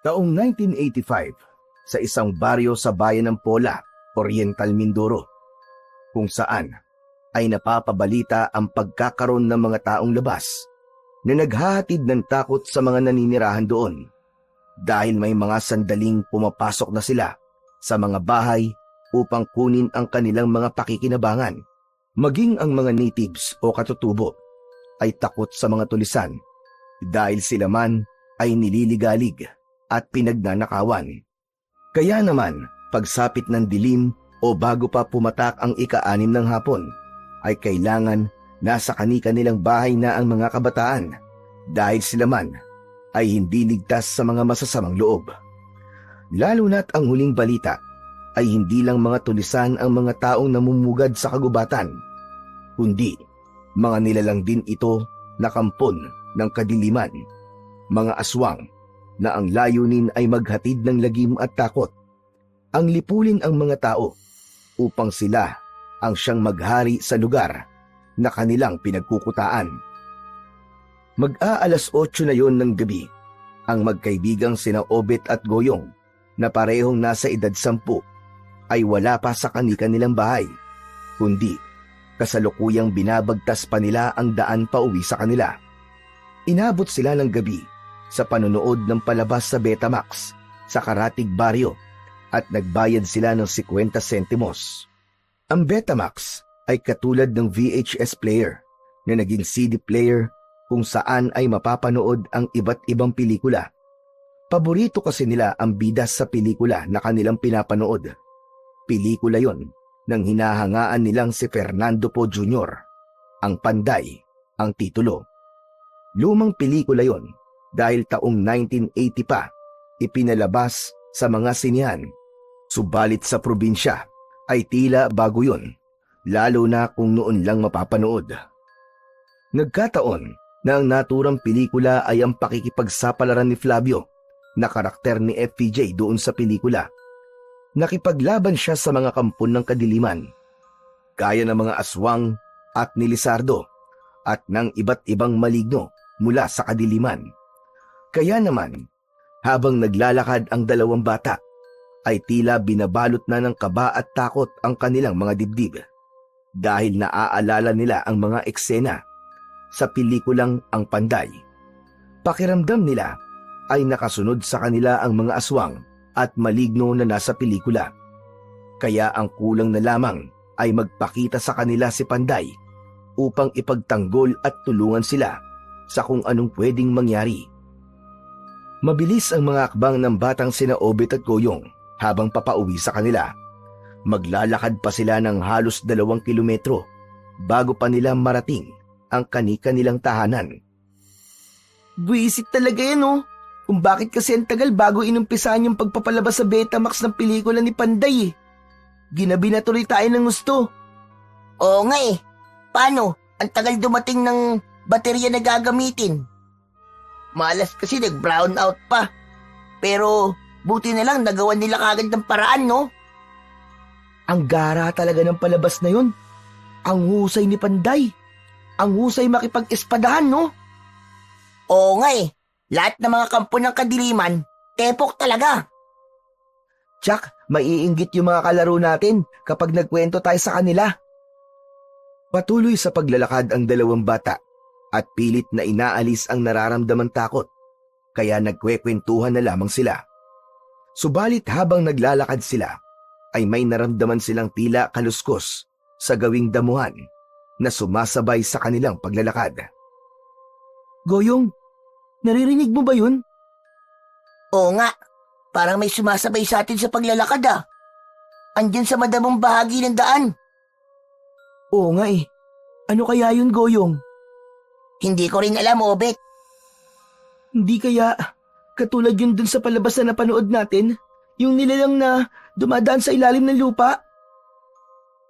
Taong 1985, sa isang baryo sa bayan ng Pola, Oriental Mindoro, kung saan ay napapabalita ang pagkakaroon ng mga taong labas na naghahatid ng takot sa mga naninirahan doon dahil may mga sandaling pumapasok na sila sa mga bahay upang kunin ang kanilang mga pakikinabangan. Maging ang mga natives o katutubo ay takot sa mga tulisan dahil sila man ay nililigalig at pinagnanakawan. Kaya naman, pagsapit ng dilim o bago pa pumatak ang ika-6 ng hapon, ay kailangan nasa kani-kanilang bahay na ang mga kabataan dahil sila man ay hindi ligtas sa mga masasamang loob. Lalo na't ang huling balita ay hindi lang mga tulisan ang mga taong namumugad sa kagubatan, kundi mga nilalang din ito na kampon ng kadiliman, mga aswang na ang layunin ay maghatid ng lagim at takot. Ang lipulin ang mga tao upang sila ang siyang maghari sa lugar na kanilang pinagkukutaan. Mag-aalas 8 na yon ng gabi, ang magkaibigang sina Obet at Goyong na parehong nasa edad 10 ay wala pa sa kani-kanilang bahay, kundi kasalukuyang binabagtas pa nila ang daan pauwi sa kanila. Inabot sila ng gabi sa panonood ng palabas sa Betamax sa Karatig Baryo at nagbayad sila ng 50 sentimos. Ang Betamax ay katulad ng VHS player na naging CD player kung saan ay mapapanood ang iba't ibang pelikula. Paborito kasi nila ang bida sa pelikula na kanilang pinapanood. Pelikula yon ng hinahangaan nilang si Fernando Poe Jr., Ang Panday, ang titulo. Lumang pelikula yon dahil taong 1980 pa ipinalabas sa mga sinihan. Subalit sa probinsya ay tila bago yon, lalo na kung noon lang mapapanood. Nagkataon na ang naturang pelikula ay ang pakikipagsapalaran ni Flavio na karakter ni FPJ doon sa pelikula. Nakipaglaban siya sa mga kampon ng kadiliman, gaya ng mga aswang at ni Lizardo at ng iba't ibang maligno mula sa kadiliman. Kaya naman, habang naglalakad ang dalawang bata, ay tila binabalot na ng kaba at takot ang kanilang mga dibdib dahil naaalala nila ang mga eksena sa pelikulang Ang Panday. Pakiramdam nila ay nakasunod sa kanila ang mga aswang at maligno na nasa pelikula. Kaya ang kulang na lamang ay magpakita sa kanila si Panday upang ipagtanggol at tulungan sila sa kung anong pwedeng mangyari. Mabilis ang mga akbang ng batang sina Obet at Goyong habang papauwi sa kanila. Maglalakad pa sila ng halos 2 kilometro bago pa nila marating ang kani-kanilang tahanan. Buisit talaga yan, oh. Kung bakit kasi ang tagal bago inumpisahan yung pagpapalabas sa Betamax ng pelikula ni Panday, eh. Ginabi na tuloy tayo ng gusto. Oo nga eh. Paano? Ang tagal dumating ng baterya na gagamitin. Malas kasi nag-brown out pa. Pero buti na lang nagawa nila kagad ng paraan, no? Ang gara talaga ng palabas na yun. Ang husay ni Panday. Ang husay makipag-espadahan, no? Oo nga eh. Lahat ng mga kampo ng kadiliman, tepok talaga. Jack, maiinggit yung mga kalaro natin kapag nagkwento tayo sa kanila. Patuloy sa paglalakad ang dalawang bata at pilit na inaalis ang nararamdamang takot, kaya nagkwekwentuhan na lamang sila. Subalit habang naglalakad sila, ay may naramdaman silang tila kaluskos sa gawing damuhan na sumasabay sa kanilang paglalakad. Goyong, naririnig mo ba yun? Oo nga, parang may sumasabay sa atin sa paglalakad ah. Andyan sa madamong bahagi ng daan. Oo nga eh. Ano kaya yun, Goyong? Hindi ko rin alam, Obet. Hindi kaya katulad yun dun sa palabas na napanood natin? Yung nilalang na dumadaan sa ilalim ng lupa?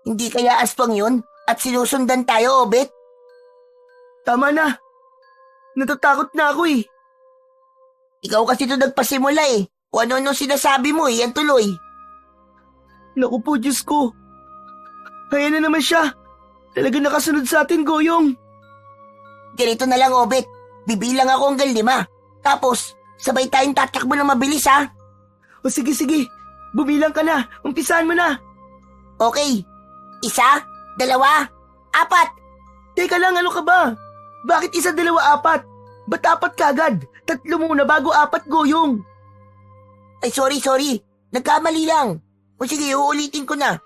Hindi kaya aswang yun at sinusundan tayo, Obet? Tama na. Natatakot na ako eh. Ikaw kasi ito nagpasimula eh. Kung ano-ano sinasabi mo eh, yan tuloy. Naku po, Diyos ko. Ayan na naman siya. Talaga nakasunod sa atin, Goyong. Ganito na lang, Obet. Bibilang ako hanggang 5. Tapos, Sabay tayong tatakbo na mabilis ha. O sige, bumilang ka na, umpisahan mo na. Okay. 1, 2, 4. Teka lang, ano ka ba? Bakit 1, 2, 4? Ba't 4 kagad? 3 muna bago 4, Goyong. Ay, sorry. Nagkamali lang. O sige, uulitin ko na.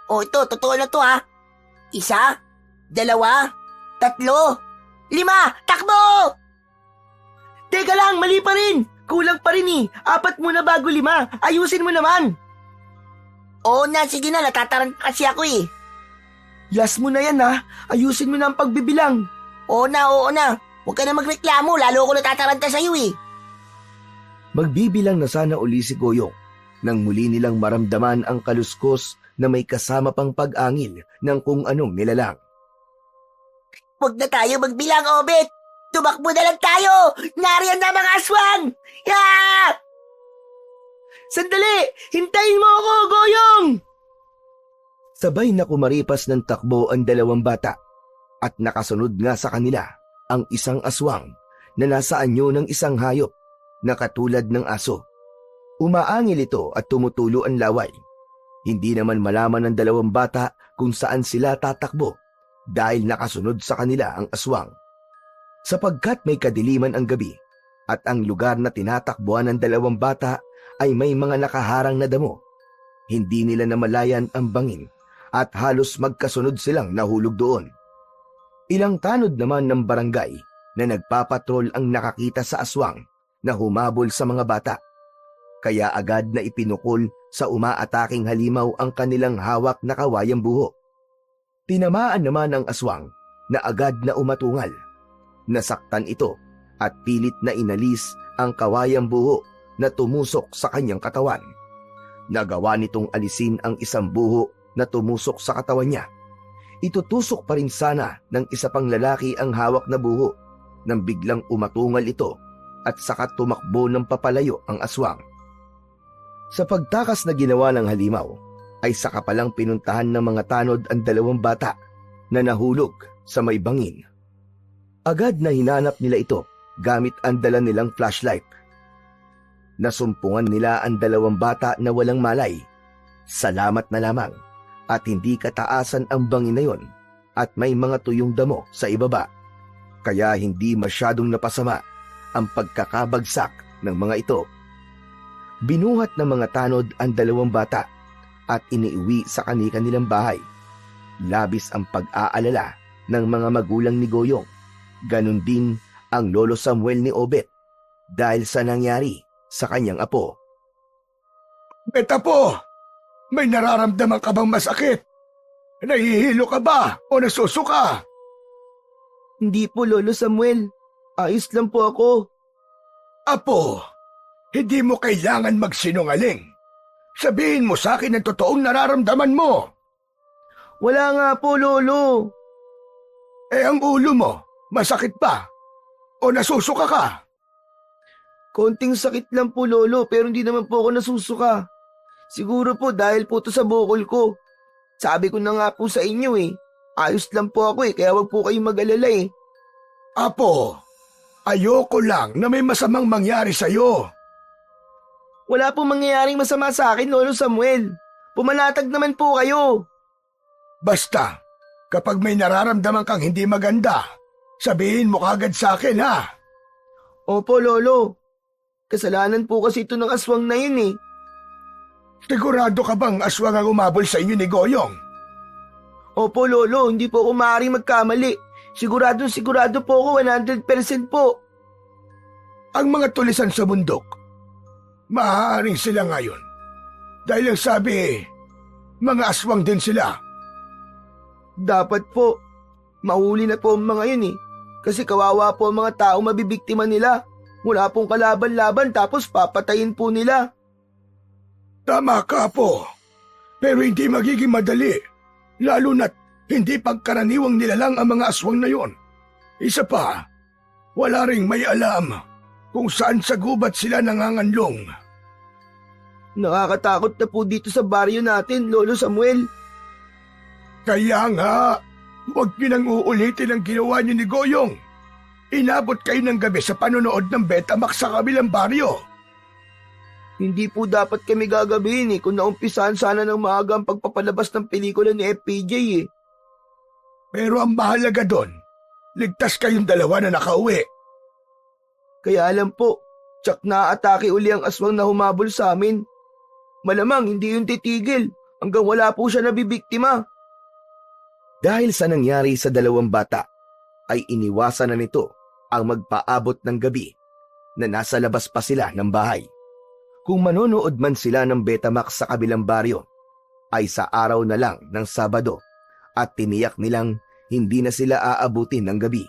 O ito, totoo na to ha. 1, 2, 3, 5. Takbo! Teka lang, mali pa rin. Kulang pa rin eh. 4 muna bago 5. Ayusin mo naman. Oo na, sige na. Natataranta kasi ako eh. Last mo na yan ha. Ayusin mo na ang pagbibilang. Oo na. Huwag ka na magreklamo. Lalo ako natataranta sa'yo eh. Magbibilang na sana uli si Goyong nang muli nilang maramdaman ang kaluskos na may kasama pang pag-angil ng kung anong nilalang. Huwag na tayo magbilang, Obet. Tumakbo na lang tayo. Nariyan na mga aswang. Yeah! Sandali! Hintayin mo ako, Goyong! Sabay na kumaripas ng takbo ang 2 bata at nakasunod nga sa kanila ang isang aswang na nasa anyo ng isang hayop na katulad ng aso. Umaangil ito at tumutulo ang laway. Hindi naman malaman ng 2 bata kung saan sila tatakbo dahil nakasunod sa kanila ang aswang. Sapagkat may kadiliman ang gabi at ang lugar na tinatakbuhan ng 2 bata ay may mga nakaharang na damo, hindi nila namalayan ang bangin at halos magkasunod silang nahulog doon. Ilang tanod naman ng barangay na nagpapatrol ang nakakita sa aswang na humabol sa mga bata. Kaya agad na ipinukol sa umaataking halimaw ang kanilang hawak na kawayang buho. Tinamaan naman ang aswang na agad na umatungal. Nasaktan ito at pilit na inalis ang kawayang buho na tumusok sa kanyang katawan. Nagawa nitong alisin ang isang buho na tumusok sa katawan niya. Itutusok pa rin sana ng isa pang lalaki ang hawak na buho nang biglang umatungal ito at saka tumakbo ng papalayo ang aswang. Sa pagtakas na ginawa ng halimaw, ay saka palang pinuntahan ng mga tanod ang 2 bata na nahulog sa may bangin. Agad na hinanap nila ito gamit ang dala nilang flashlight. Nasumpungan nila ang 2 bata na walang malay. Salamat na lamang at hindi kataasan ang bangin na yon at may mga tuyong damo sa ibaba. Kaya hindi masyadong napasama ang pagkakabagsak ng mga ito. Binuhat ng mga tanod ang 2 bata at iniuwi sa kanilang bahay. Labis ang pag-aalala ng mga magulang ni Goyong. Ganon din ang lolo Samuel ni Obet dahil sa nangyari sa kanyang apo. Betapo, may nararamdaman ka bang masakit? Nahihilo ka ba o nasusuka? Hindi po, Lolo Samuel. Ayos lang po ako. Apo, hindi mo kailangan magsinungaling. Sabihin mo sa akin ang totoong nararamdaman mo. Wala nga po, Lolo. Ang ulo mo, masakit ba? O nasusuka ka? Konting sakit lang po, Lolo, pero hindi naman po ako nasusuka. Siguro po dahil po to sa bukol ko. Sabi ko na nga po sa inyo ayos lang po ako kaya wag po kayong mag-alala Apo, ayoko lang na may masamang mangyari sa'yo. Wala po mangyayaring masama sa akin, Lolo Samuel. Pumalatag naman po kayo. Basta, kapag may nararamdaman kang hindi maganda, sabihin mo kagad sa akin, ha? Opo, Lolo. Kasalanan po kasi ito ng aswang na yun Sigurado ka bang aswang ang umabol sa inyo ni Goyong? Opo, Lolo. Hindi po ako maaaring magkamali. Sigurado po ako 100% po. Ang mga tulisan sa bundok, maaaring sila ngayon. Dahil ang sabi, mga aswang din sila. Dapat po. Mahuli na po ang mga yun Kasi kawawa po ang mga tao mabibiktima nila. Wala pong kalaban-laban tapos papatayin po nila. Tama ka po. Pero hindi magiging madali. Lalo na't hindi pagkaraniwang nilalang ang mga aswang na yon. Isa pa, wala ring may alam kung saan sa gubat sila nanganganlong. Nakakatakot na po dito sa baryo natin, Lolo Samuel. Kaya nga, huwag niyo nang uulitin ang ginawa niyo ni Goyong. Inabot kayo ng gabi sa panonood ng Betamax sa kabilang baryo. Hindi po dapat kami gagabihin kung naumpisahan sana ng maaga ang pagpapalabas ng pelikula ni FPJ eh. Pero ang mahalaga doon, ligtas kayong dalawa na nakauwi. Kaya alam po, tsak na-atake uli ang aswang na humabol sa amin. Malamang hindi yun titigil hanggang wala po siya nabibiktima. Dahil sa nangyari sa dalawang bata, ay iniwasan na nito ang magpaabot ng gabi na nasa labas pa sila ng bahay. Kung manonood man sila ng Betamax sa kabilang baryo, ay sa araw na lang ng Sabado at tiniyak nilang hindi na sila aabutin ng gabi.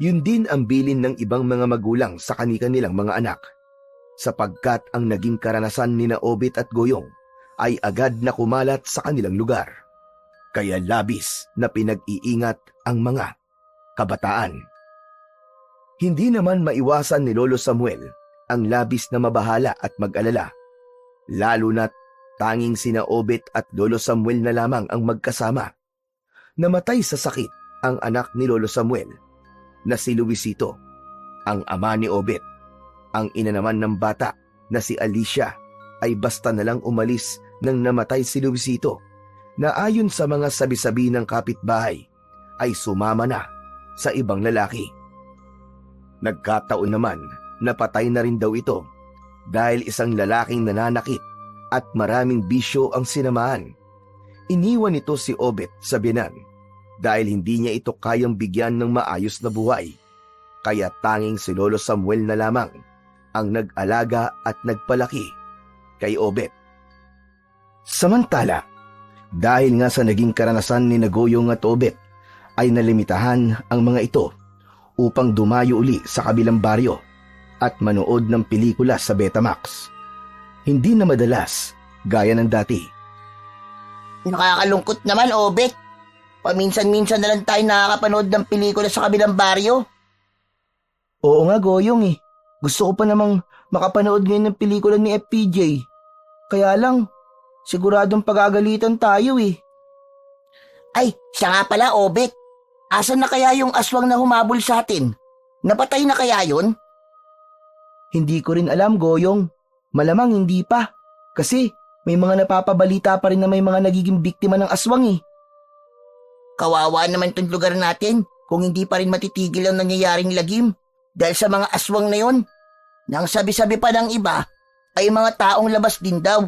Yun din ang bilin ng ibang mga magulang sa kanilang mga anak, sapagkat ang naging karanasan ni na Obit at Goyong ay agad na kumalat sa kanilang lugar. Kaya labis na pinag-iingat ang mga kabataan. Hindi naman maiwasan ni Lolo Samuel ang labis na mabahala at mag-alala, lalo na't tanging sina Obet at Lolo Samuel na lamang ang magkasama. Namatay sa sakit ang anak ni Lolo Samuel na si Luisito, ang ama ni Obet. Ang ina naman ng bata na si Alicia ay basta na lang umalis nang namatay si Luisito, na ayon sa mga sabi-sabi ng kapitbahay ay sumama na sa ibang lalaki. Nagkataon naman na patay na rin daw ito dahil isang lalaking nananakit at maraming bisyo ang sinamahan. Iniwan nito si Obet sa biyenan dahil hindi niya ito kayang bigyan ng maayos na buhay, kaya tanging si Lolo Samuel na lamang ang nag-alaga at nagpalaki kay Obet. Samantala, dahil nga sa naging karanasan ni Goyong at Obet, ay nalimitahan ang mga ito upang dumayo uli sa kabilang baryo at manood ng pelikula sa Betamax. Hindi na madalas gaya ng dati. Nakakalungkot naman, Obet. Paminsan-minsan na lang tayo nakakapanood ng pelikula sa kabilang baryo. Oo nga, Goyong eh. Gusto ko pa namang makapanood ngayon ng pelikula ni FPJ. Kaya lang, siguradong pagagalitan tayo eh. Ay, siya nga pala, Obet. Asan na kaya yung aswang na humabol sa atin? Napatay na kaya yun? Hindi ko rin alam, Goyong. Malamang hindi pa. Kasi may mga napapabalita pa rin na may mga nagiging biktima ng aswang eh. Kawawa naman itong lugar natin kung hindi pa rin matitigil ang nangyayaring lagim dahil sa mga aswang na yon. Nang sabi-sabi pa ng iba ay mga taong labas din daw.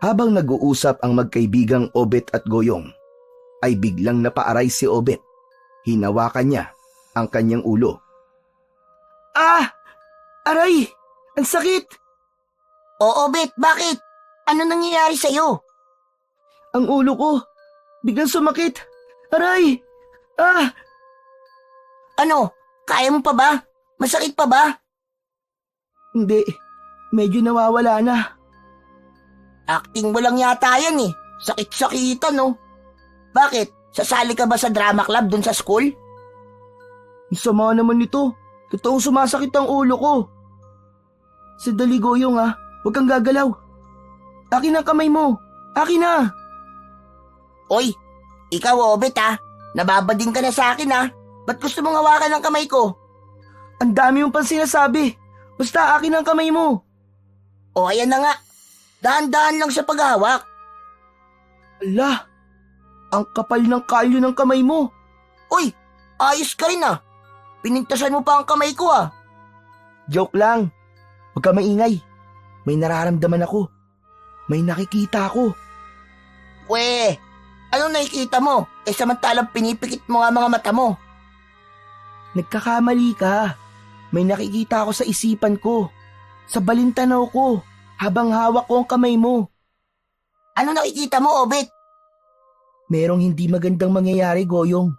Habang nag-uusap ang magkaibigang Obet at Goyong, ay biglang napaaray si Obet. Hinawakan niya ang kanyang ulo. Ah! Aray! Ang sakit! Oo, Obet, bakit? Ano nangyayari sa'yo? Ang ulo ko! Biglang sumakit! Aray! Ah! Ano? Kaya mo pa ba? Masakit pa ba? Hindi. Medyo nawawala na. Acting mo lang yata yan eh. Sakit-sakitan, no? Bakit? Sasali ka ba sa drama club dun sa school? Ang sama naman nito. Totoong sumasakit ang ulo ko. Sandali, Goyong ha. Huwag kang gagalaw. Akin ang kamay mo. Akin na. Oy, ikaw, Obet ha. Nababading ka na sa akin ha. Ba't gusto mong hawakan ng kamay ko? Ang dami mong pang sinasabi. Basta akin ang kamay mo. O ayan na nga. Dahan-dahan lang sa paghawak. Ala, ang kapal ng kalyo ng kamay mo. Uy, ayos ka rin ah. Pinintasan mo pa ang kamay ko ah. Joke lang. Huwag ka maingay. May nararamdaman ako. May nakikita ako. Weh, anong nakikita mo? Samantalang pinipikit mo nga mga mata mo. Nagkakamali ka. May nakikita ako sa isipan ko. Sa balintanaw ko. Habang hawak ko ang kamay mo. Ano nakikita mo, Obet? Merong hindi magandang mangyayari, Goyong.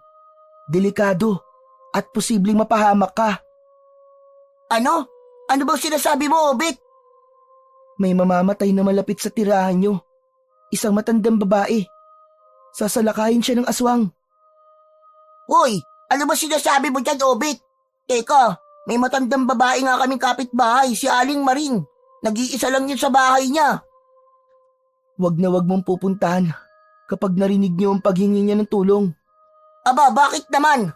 Delikado. At posibleng mapahamak ka. Ano? Ano bang sinasabi mo, Obet? May mamamatay na malapit sa tirahan nyo. Isang matandang babae. Sasalakayin siya ng aswang. Hoy, ano ba sinasabi mo dyan, Obet? Teka, may matandang babae nga kaming kapitbahay, si Aling Maring. Nag-iisa lang yun sa bahay niya. Wag na wag mong pupuntahan kapag narinig niyo ang paghingi niya ng tulong. Aba, bakit naman?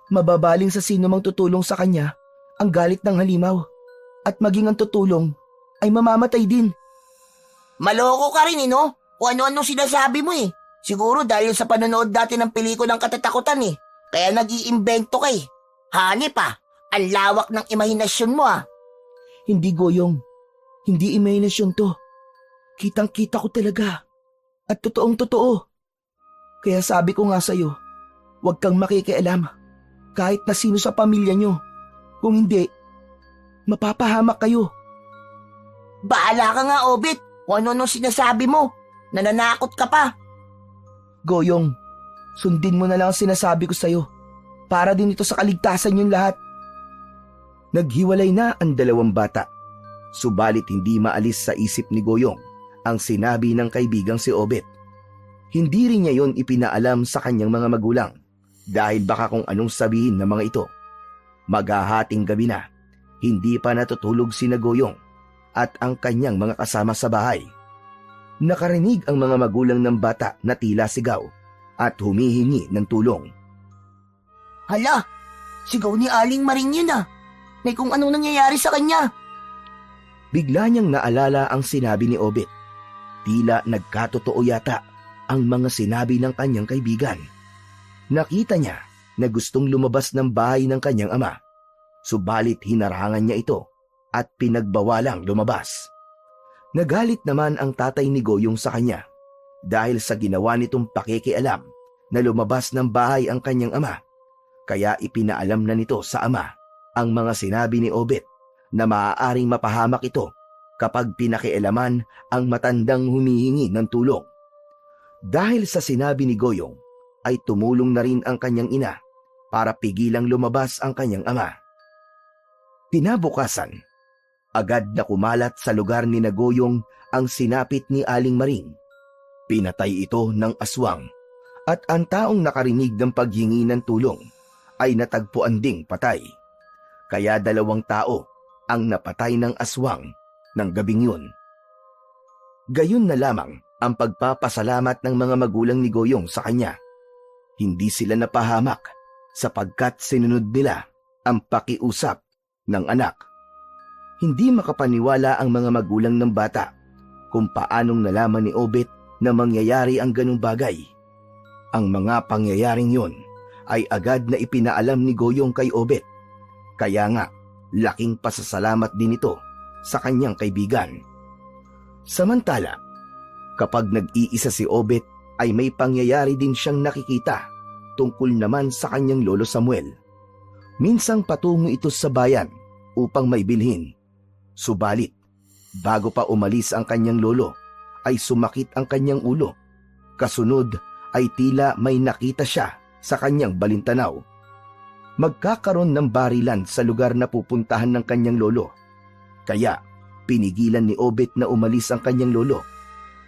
Mababaling sa sino mang tutulong sa kanya ang galit ng halimaw at maging ang tutulong ay mamamatay din. Maloko ka rin no? Kung ano-ano sinasabi mo Siguro dahil sa panonood dati ng pelikulang katatakutan Kaya nag-iimbento ka Hanip ang lawak ng imahinasyon mo Hindi, Goyong. Hindi imahinasyon to. Kitang-kita ko talaga. At totoong-totoo. Kaya sabi ko nga sa'yo, huwag kang makikialam. Kahit na sino sa pamilya nyo. Kung hindi, mapapahamak kayo. Bahala ka nga, Obit. Kung ano-ano sinasabi mo. Nananakot ka pa. Goyong, sundin mo na lang ang sinasabi ko sa'yo. Para din ito sa kaligtasan yung lahat. Naghiwalay na ang dalawang bata. Subalit hindi maalis sa isip ni Goyong ang sinabi ng kaibigang si Obet. Hindi rin niya yon ipinaalam sa kanyang mga magulang dahil baka kung anong sabihin ng mga ito. Maghahating gabi na, hindi pa natutulog si Goyong at ang kanyang mga kasama sa bahay. Nakarinig ang mga magulang ng bata na tila sigaw at humihingi ng tulong. Hala, sigaw ni Aling Maring yun May kung anong nangyayari sa kanya. Bigla niyang naalala ang sinabi ni Obet. Tila nagkatotoo yata ang mga sinabi ng kanyang kaibigan. Nakita niya na gustong lumabas ng bahay ng kanyang ama. Subalit hinarangan niya ito at pinagbawalang lumabas. Nagalit naman ang tatay ni Goyong sa kanya dahil sa ginawa nitong pakikialam na lumabas ng bahay ang kanyang ama. Kaya ipinaalam na nito sa ama ang mga sinabi ni Obet na maaaring mapahamak ito kapag pinakialaman ang matandang humihingi ng tulong. Dahil sa sinabi ni Goyong ay tumulong na rin ang kanyang ina para pigilang lumabas ang kanyang ama. Kinabukasan, agad na kumalat sa lugar ni Goyong ang sinapit ni Aling Maring. Pinatay ito ng aswang at ang taong nakarinig ng paghingi ng tulong ay natagpuan ding patay. Kaya 2 tao ang napatay ng aswang ng gabing yun. Gayon na lamang ang pagpapasalamat ng mga magulang ni Goyong sa kanya. Hindi sila napahamak sapagkat sinunod nila ang pakiusap ng anak. Hindi makapaniwala ang mga magulang ng bata kung paanong nalaman ni Obet na mangyayari ang ganung bagay. Ang mga pangyayaring yun ay agad na ipinaalam ni Goyong kay Obet. Kaya nga, laking pasasalamat din ito sa kanyang kaibigan. Samantala, kapag nag-iisa si Obet ay may pangyayari din siyang nakikita tungkol naman sa kanyang lolo Samuel. Minsang patungo ito sa bayan upang may bilhin. Subalit, bago pa umalis ang kanyang lolo, ay sumakit ang kanyang ulo. Kasunod ay tila may nakita siya sa kanyang balintanaw. Magkakaroon ng barilan sa lugar na pupuntahan ng kanyang lolo. Kaya, pinigilan ni Obet na umalis ang kanyang lolo.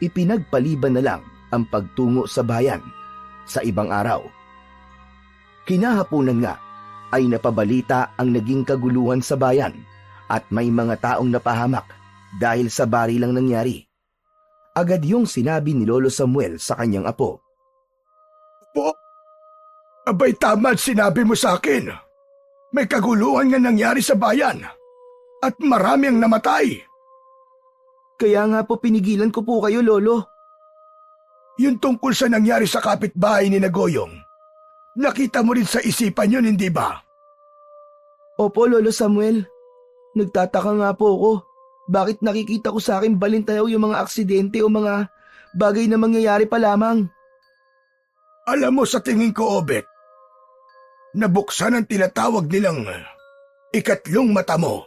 Ipinagpaliban na lang ang pagtungo sa bayan sa ibang araw. Kinahaponan nga ay napabalita ang naging kaguluhan sa bayan at may mga taong napahamak dahil sa barilang nangyari. Agad yung sinabi ni Lolo Samuel sa kanyang apo. Po, abay tama sinabi mo sa akin. May kaguluhan nga nangyari sa bayan at marami ang namatay. Kaya nga po pinigilan ko po kayo, Lolo. Yung tungkol sa nangyari sa kapitbahay ni Goyong, nakita mo rin sa isipan yun, hindi ba? Opo, Lolo Samuel. Nagtataka nga po ako. Bakit nakikita ko sa akin balintanaw yung mga aksidente o mga bagay na mangyayari pa lamang? Alam mo, sa tingin ko, Obet, nabuksan ang tinatawag nilang ikatlong mata mo.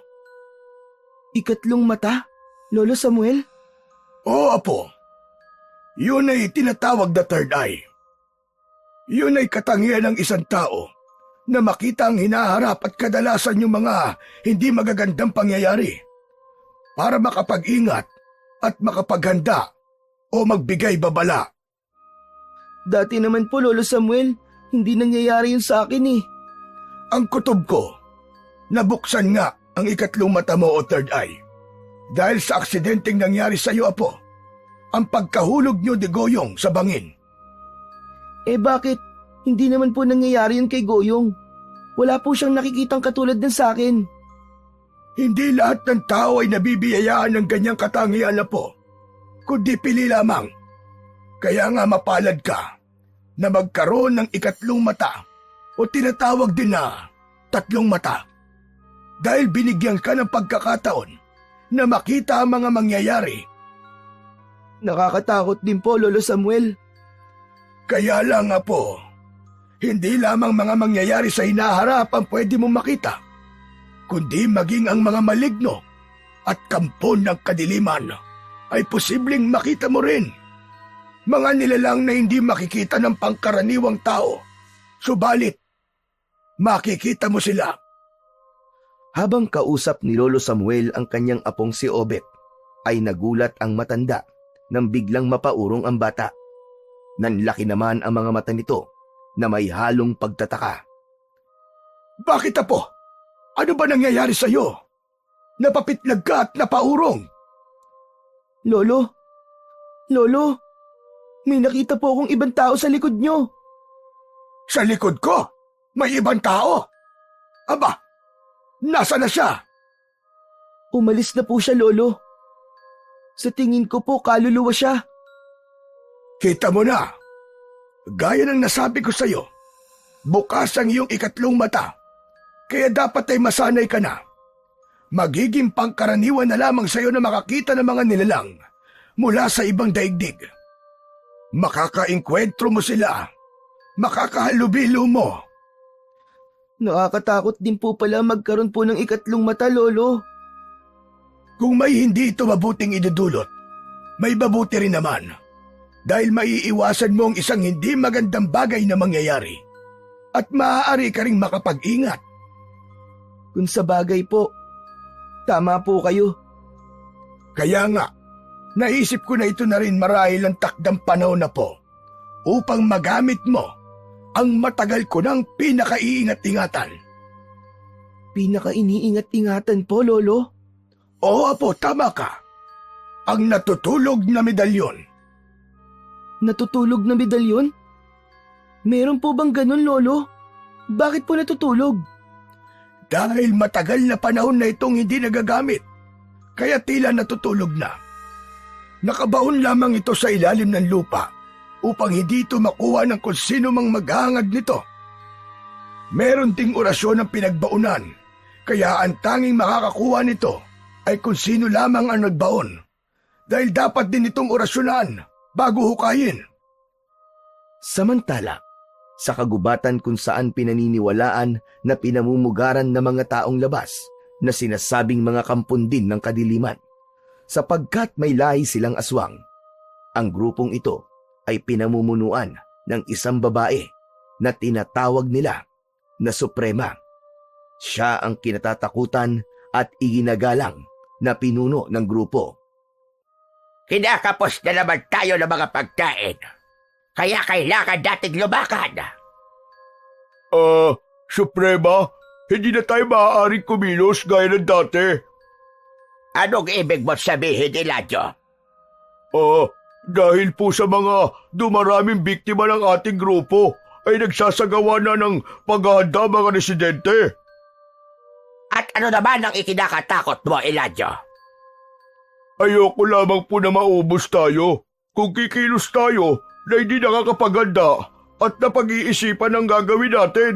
Ikatlong mata? Lolo Samuel? Oo, Apo. Yun ay tinatawag na third eye. Yun ay katangian ng isang tao na makita ang hinaharap at kadalasan yung mga hindi magagandang pangyayari para makapag-ingat at makapaghanda o magbigay babala. Dati naman po, Lolo Samuel, hindi nangyayari yun sa akin eh. Ang kutob ko, nabuksan nga ang ikatlong mata mo o third eye dahil sa aksidenteng nangyari sa iyo, Apo, ang pagkahulog niyo ni Goyong sa bangin. Eh bakit? Hindi naman po nangyayari yun kay Goyong. Wala po siyang nakikitang katulad ng sa akin. Hindi lahat ng tao ay nabibiyayaan ng ganyang katangian na po, kundi pili lamang. Kaya nga mapalad ka na magkaroon ng ikatlong mata o tinatawag din na tatlong mata. Dahil binigyan ka ng pagkakataon na makita ang mga mangyayari. Nakakatakot din po, Lolo Samuel. Kaya lang nga po, hindi lamang mga mangyayari sa hinaharap ang pwede mong makita, kundi maging ang mga maligno at kampon ng kadiliman ay posibleng makita mo rin. Mga nilalang na hindi makikita ng pangkaraniwang tao, subalit makikita mo sila. Habang kausap ni Lolo Samuel ang kanyang apong si Obet, ay nagulat ang matanda nang biglang mapaurong ang bata. Nanlaki naman ang mga mata nito na may halong pagtataka. Bakit apo? Ano ba nangyayari sa iyo? Napapitlag ka at napaurong. Lolo, may nakita po akong ibang tao sa likod nyo. Sa likod ko? May ibang tao? Aba, nasa na siya? Umalis na po siya, Lolo. Sa tingin ko po, kaluluwa siya. Kita mo na. Gaya ng nasabi ko sa iyo, bukas ang iyong ikatlong mata. Kaya dapat ay masanay ka na. Magiging pangkaraniwan na lamang sa iyo na makakita ng mga nilalang mula sa ibang daigdig. Makakaengkwentro mo sila. Makakahalubilo mo. Nakakatakot din po pala magkaroon po ng ikatlong mata, Lolo. Kung may hindi ito mabuting idudulot, may mabuti rin naman. Dahil maiiwasan mo ang isang hindi magandang bagay na mangyayari. At maaari ka ring makapag-ingat. Kung sa bagay po, tama po kayo. Kaya nga, naisip ko na ito na rin marahil ang takdang panahon na po upang magamit mo ang matagal ko ng pinaka-iingat-ingatan. Pinaka-iniingat-ingatan po, Lolo? Oo apo, tama ka. Ang natutulog na medalyon. Natutulog na medalyon? Meron po bang ganun, Lolo? Bakit po natutulog? Dahil matagal na panahon na itong hindi nagagamit, kaya tila natutulog na. Nakabaon lamang ito sa ilalim ng lupa upang hindi ito makuha ng kung sino mang maghahangad nito. Meron ding orasyon ang pinagbaunan, kaya ang tanging makakakuha nito ay kung sino lamang ang nagbaon, dahil dapat din itong orasyonan bago hukayin. Samantala, sa kagubatan kung saan pinaniniwalaan na pinamumugaran ng mga taong labas na sinasabing mga kampundin ng kadiliman, sapagkat may lahi silang aswang, ang grupong ito ay pinamumunuan ng isang babae na tinatawag nila na Suprema. Siya ang kinatatakutan at iginagalang na pinuno ng grupo. Kinakapos na naman tayo ng mga pagkain. Kaya kailangan nating lumakad. Suprema, hindi na tayo maaaring kumilos gaya ng dati. Anong ibig mo sabihin, Eladio? Dahil po sa mga dumaraming biktima ng ating grupo, ay nagsasagawa na ng paghahanda mga residente. At ano naman ang ikinakatakot mo, Eladio? Ayoko lamang po na maubos tayo. Kung kikilos tayo na hindi nakakapaganda at napag-iisipan ang gagawin natin.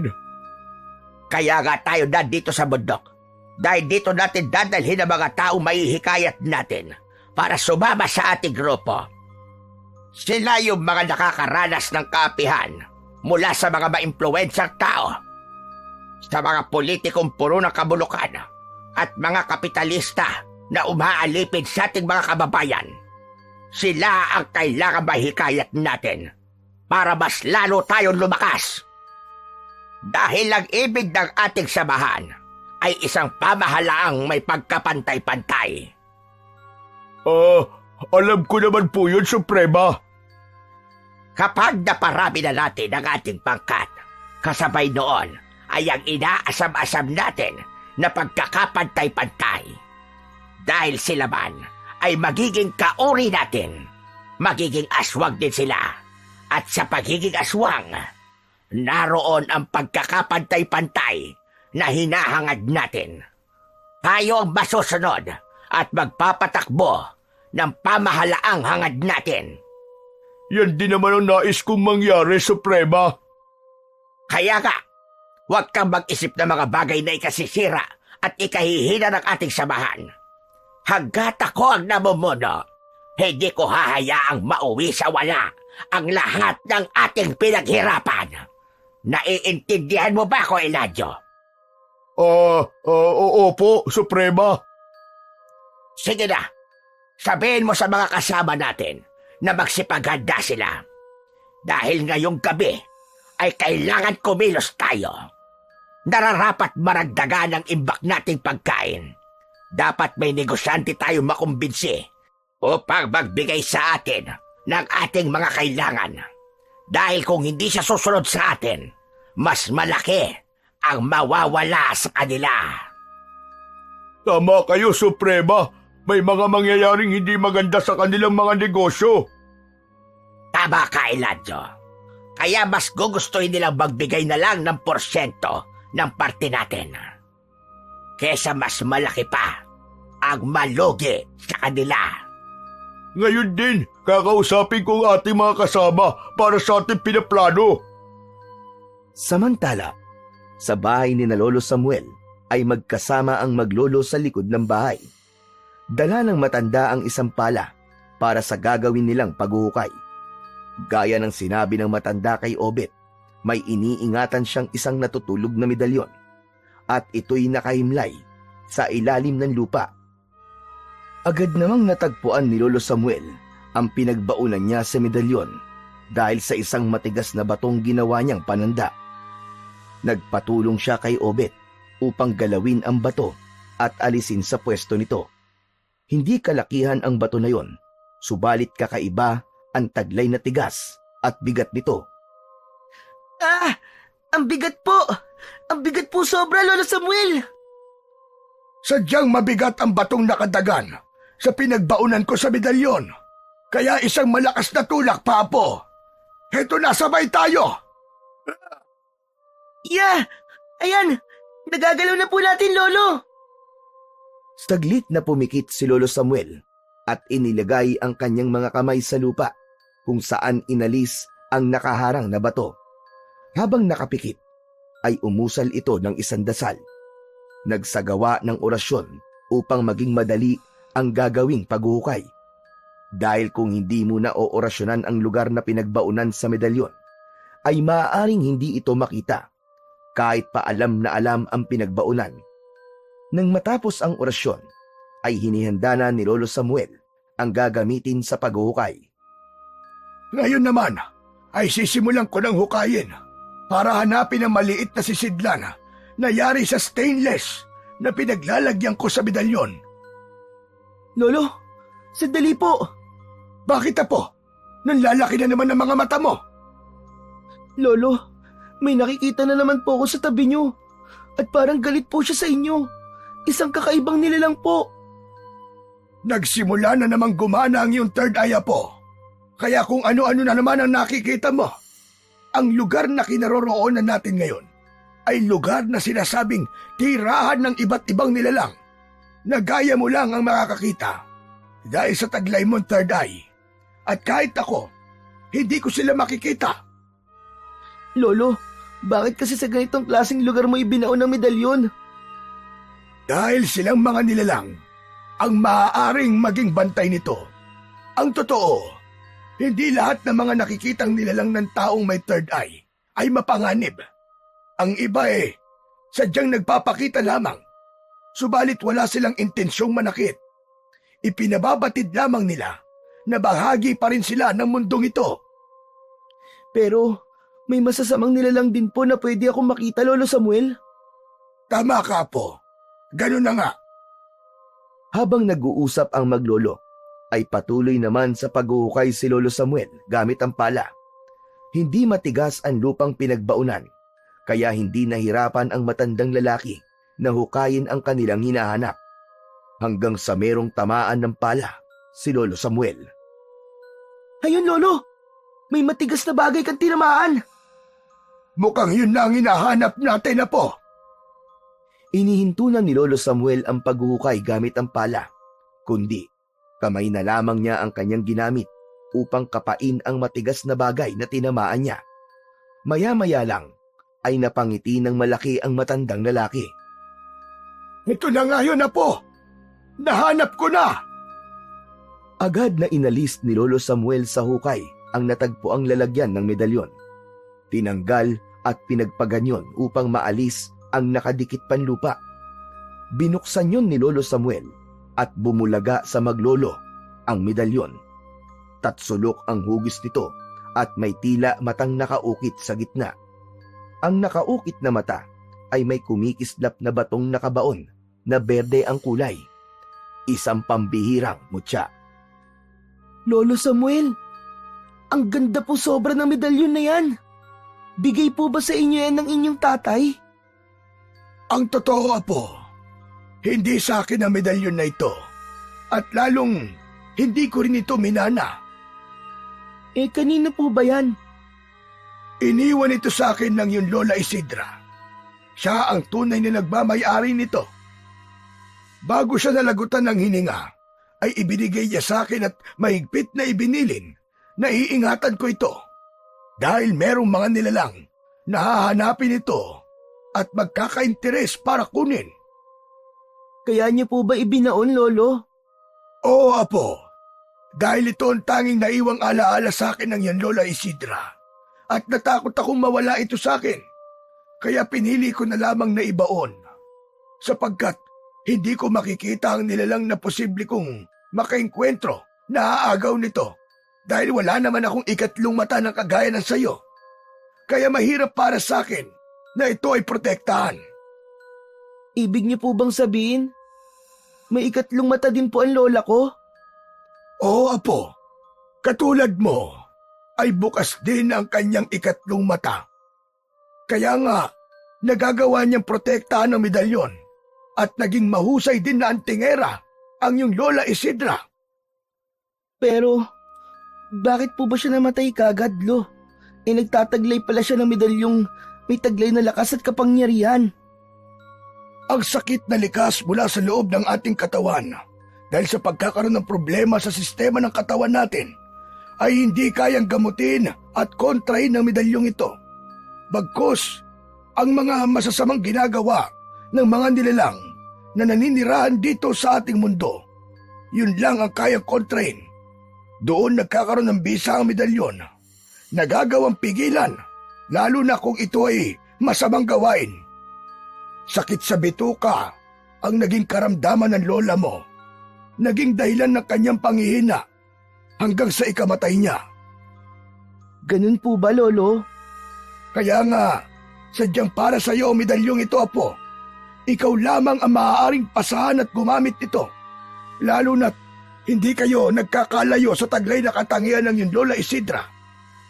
Kaya nga tayo nandito sa bundok. Dahil dito natin dadalhin ang mga taong mahihikayat natin para sumama sa ating grupo. Sila yung mga nakakaranas ng kaapihan mula sa mga maimpluwensyang tao, sa mga politikong puro ng kabulukan at mga kapitalista na umaalipin sa ating mga kababayan. Sila ang kailangan mahikayat natin para mas lalo tayong lumakas. Dahil ang ibig ng ating samahan ay isang pamahalaang may pagkapantay-pantay. Alam ko naman po yun, Suprema. Kapag naparami na natin ang ating pangkat, kasabay noon ay ang inaasam-asam natin na pagkakapantay-pantay. Dahil sila man ay magiging kauri natin, magiging aswang din sila. At sa pagiging aswang, naroon ang pagkakapantay-pantay na hinahangad natin. Tayo ang masusunod at magpapatakbo ng pamahalaang hangad natin. Yan din naman ang nais kong mangyari, Suprema. Kaya nga, huwag kang mag-isip ng mga bagay na ikasisira at ikahihina ng ating samahan. Hanggat ako ang namumuno, hindi ko hahayaang mauwi sa wala ang lahat ng ating pinaghirapan. Naiintindihan mo ba ako, Eladio? Opo, Suprema. Sige na, sabihin mo sa mga kasama natin na magsipaghanda sila. Dahil ngayong gabi ay kailangan kumilos tayo. Nararapat maragdagan ang imbak nating pagkain. Dapat may negosyante tayo makumbinsi upang magbigay sa atin ng ating mga kailangan. Dahil kung hindi siya susunod sa atin, mas malaki ang mawawala sa kanila. Tama kayo, Suprema. May mga mangyayaring hindi maganda sa kanilang mga negosyo. Tama ka, Eladio. Kaya mas gugustuhin nilang magbigay na lang ng porsyento ng parte natin. Kesa mas malaki pa ang malugi sa kanila. Ngayon din, kakausapin ko ang ating mga kasama para sa ating pinaplano. Samantala, sa bahay ni na Lolo Samuel ay magkasama ang maglolo sa likod ng bahay. Dala ng matanda ang isang pala para sa gagawin nilang paghuhukay. Gaya ng sinabi ng matanda kay Obet, may iniingatan siyang isang natutulog na medalyon at ito'y nakahimlay sa ilalim ng lupa. Agad namang natagpuan ni Lolo Samuel ang pinagbaunan niya sa medalyon dahil sa isang matigas na batong ginawa niyang pananda. Nagpatulong siya kay Obet upang galawin ang bato at alisin sa pwesto nito. Hindi kalakihan ang bato na yon, subalit kakaiba ang taglay na tigas at bigat nito. Ang bigat po! Ang bigat po sobra, Lolo Samuel! Sadyang mabigat ang batong nakadagan sa pinagbaunan ko sa medalyon. Kaya isang malakas na tulak, Papo. Heto na, sabay tayo! Ayan! Nagagalaw na po natin, Lolo! Saglit na pumikit si Lolo Samuel at inilagay ang kanyang mga kamay sa lupa kung saan inalis ang nakaharang na bato. Habang nakapikit, ay umusal ito ng isang dasal. Nagsagawa ng orasyon upang maging madali ang gagawing paghuhukay. Dahil kung hindi mo na oorasyonan ang lugar na pinagbaunan sa medalyon, ay maaaring hindi ito makita kahit pa alam na alam ang pinagbaunan. Nang matapos ang orasyon, ay hinihanda na ni Lolo Samuel ang gagamitin sa paghuhukay. Ngayon naman, ay sisimulan ko ng hukayin para hanapin ang maliit na sisidlan na yari sa stainless na pinaglalagyan ko sa medalyon. Lolo, sandali po! Bakit Apo? Nanlalaki na naman ang mga mata mo. Lolo, may nakikita na naman po ako sa tabi niyo at parang galit po siya sa inyo. Isang kakaibang nilalang po. Nagsimula na namang gumana ang iyong third eye, Apo. Kaya kung ano-ano na naman ang nakikita mo, ang lugar na kinaroroonan natin ngayon ay lugar na sinasabing tirahan ng iba't ibang nilalang na gaya mo lang ang makakakita dahil sa taglay mong third eye. At kahit ako, hindi ko sila makikita. Lolo, bakit kasi sa ganitong klaseng lugar mo ibinaon ng medalyon? Dahil silang mga nilalang ang maaaring maging bantay nito. Ang totoo, hindi lahat ng mga nakikitang nilalang ng taong may third eye ay mapanganib. Ang iba sadyang nagpapakita lamang. Subalit wala silang intensyong manakit. Ipinababatid lamang nila na bahagi pa rin sila ng mundong ito. Pero may masasamang nilalang din po na pwede akong makita, Lolo Samuel. Tama ka po. Ganun na nga. Habang nag-uusap ang maglolo, ay patuloy naman sa paghuhukay si Lolo Samuel gamit ang pala. Hindi matigas ang lupang pinagbaunan, kaya hindi nahirapan ang matandang lalaki na hukayin ang kanilang hinahanap. Hanggang sa merong tamaan ng pala si Lolo Samuel. Ayun, Lolo! May matigas na bagay kang tinamaan! Mukhang yun na ang hinahanap natin, Apo. Inihintunan ni Lolo Samuel ang paghuhukay gamit ang pala, kundi kamay na lamang niya ang kanyang ginamit upang kapain ang matigas na bagay na tinamaan niya. Maya-maya lang ay napangiti ng malaki ang matandang lalaki. Ito na nga yun, Apo. Nahanap ko na. Agad na inalis ni Lolo Samuel sa hukay ang natagpuang lalagyan ng medalyon. Tinanggal at pinagpaganyon upang maalis ang nakadikit panlupa. Binuksan yun ni Lolo Samuel at bumulaga sa maglolo ang medalyon. Tatsulok ang hugis nito at may tila matang nakaukit sa gitna. Ang nakaukit na mata ay may kumikislap na batong nakabaon na berde ang kulay. Isang pambihirang mutya. Lolo Samuel, ang ganda po sobra ng medalyon na yan. Bigay po ba sa inyo yan ng inyong tatay? Ang totoo, Apo, hindi sa akin ang medalyon na ito. At lalong hindi ko rin ito minana. Kanino po ba yan? Iniwan ito sa akin ng yung Lola Isidra. Siya ang tunay na nagmamay-ari nito. Bago siya nalagutan ng hininga, ay ibinigay niya sa akin at mahigpit na ibinilin na iingatan ko ito. Dahil merong mga nilalang na hahanapin ito at magkakainteres para kunin. Kaya niyo po ba ibinaon, Lolo? Oo, Apo. Dahil ito ang tanging naiwang alaala sa akin ng yan Lola Isidra. At natakot akong mawala ito sa akin. Kaya pinili ko na lamang na ibaon. Sapagkat hindi ko makikita ang nilalang na posible kong makainkwentro na aagaw nito. Dahil wala naman akong ikatlong mata ng kagaya ng sayo. Kaya mahirap para sa akin na ito ay protektahan. Ibig niyo po bang sabihin, may ikatlong mata din po ang lola ko? Oo, Apo. Katulad mo, ay bukas din ang kanyang ikatlong mata. Kaya nga, nagagawa niyang protektahan ng medalyon at naging mahusay din na antingera ang iyong Lola Isidra. Pero, bakit po ba siya namatay kagad, Lo? Nagtataglay pala siya ng medalyong may taglay na lakas at kapangyarihan. Ang sakit na likas mula sa loob ng ating katawan dahil sa pagkakaroon ng problema sa sistema ng katawan natin ay hindi kayang gamutin at kontrahin ng medalyong ito. Bagkus, ang mga masasamang ginagawa ng mga nilalang na naninirahan dito sa ating mundo, yun lang ang kayang kontrahin. Doon nagkakaroon ng bisa ang medalyon. Nagagawang pigilan, lalo na kung ito ay masamang gawain. Sakit sa bituka ang naging karamdaman ng lola mo. Naging dahilan ng kanyang panghihina hanggang sa ikamatay niya. Ganun po ba, Lolo? Kaya nga, sadyang para sa iyo ang medalyong ito, Apo. Ikaw lamang ang maaaring pasahan at gumamit nito. Lalo na't hindi kayo nagkakalayo sa taglay na katangian ng iyong Lola Isidra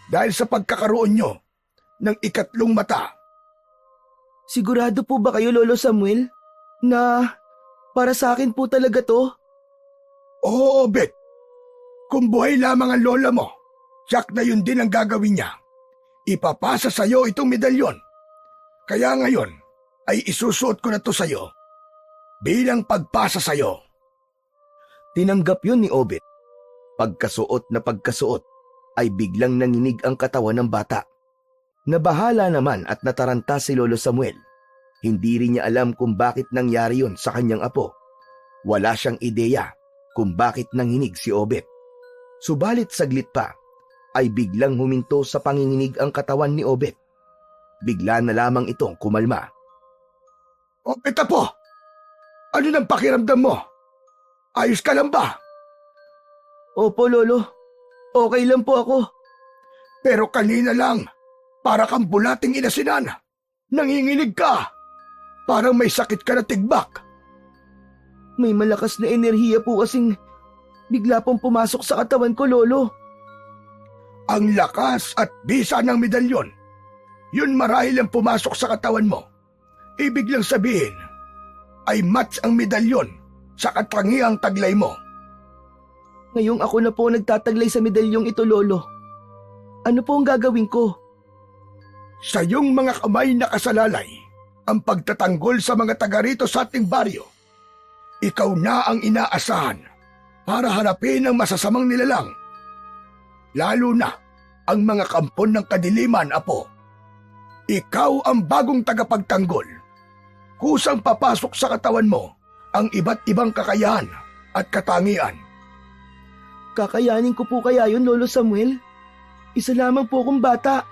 dahil sa pagkakaroon nyo ng ikatlong mata. Sigurado po ba kayo, Lolo Samuel, na para sa akin po talaga to? Oo, Bet. Kung buhay lamang ang lola mo, siyak na yun din ang gagawin niya. Ipapasa sa iyo itong medalyon. Kaya ngayon ay isusuot ko na to sa iyo bilang pagpasa sa iyo. Tinanggap yun ni Obet. Pagkasuot na pagkasuot ay biglang nanginig ang katawan ng bata. Nabahala naman at nataranta si Lolo Samuel. Hindi rin niya alam kung bakit nangyari yun sa kanyang apo. Wala siyang ideya kung bakit nanginig si Obet. Subalit saglit pa ay biglang huminto sa panginginig ang katawan ni Obet. Bigla na lamang itong kumalma. Obet, Apo! Ano nang pakiramdam mo? Ayos ka lang ba? Opo, Lolo. Okay lang po ako. Pero kanina lang, para kang bulating inasinan. Nanginginig ka. Parang may sakit ka na tigbak. May malakas na enerhiya po kasing bigla pong pumasok sa katawan ko, Lolo. Ang lakas at bisa ng medalyon, yun marahil ang pumasok sa katawan mo. Ibig lang sabihin, ay match ang medalyon sa katangiang taglay mo. Ngayong ako na po nagtataglay sa medalyong ito, Lolo. Ano po ang gagawin ko? Sa iyong mga kamay nakasalalay ang pagtatanggol sa mga taga rito sa ating baryo. Ikaw na ang inaasahan para harapin ang masasamang nilalang. Lalo na ang mga kampon ng kadiliman, Apo. Ikaw ang bagong tagapagtanggol. Kusang papasok sa katawan mo ang iba't ibang kakayahan at katangian. Kakayanin ko po kaya yun, Lolo Samuel? Isa lamang po akong bata.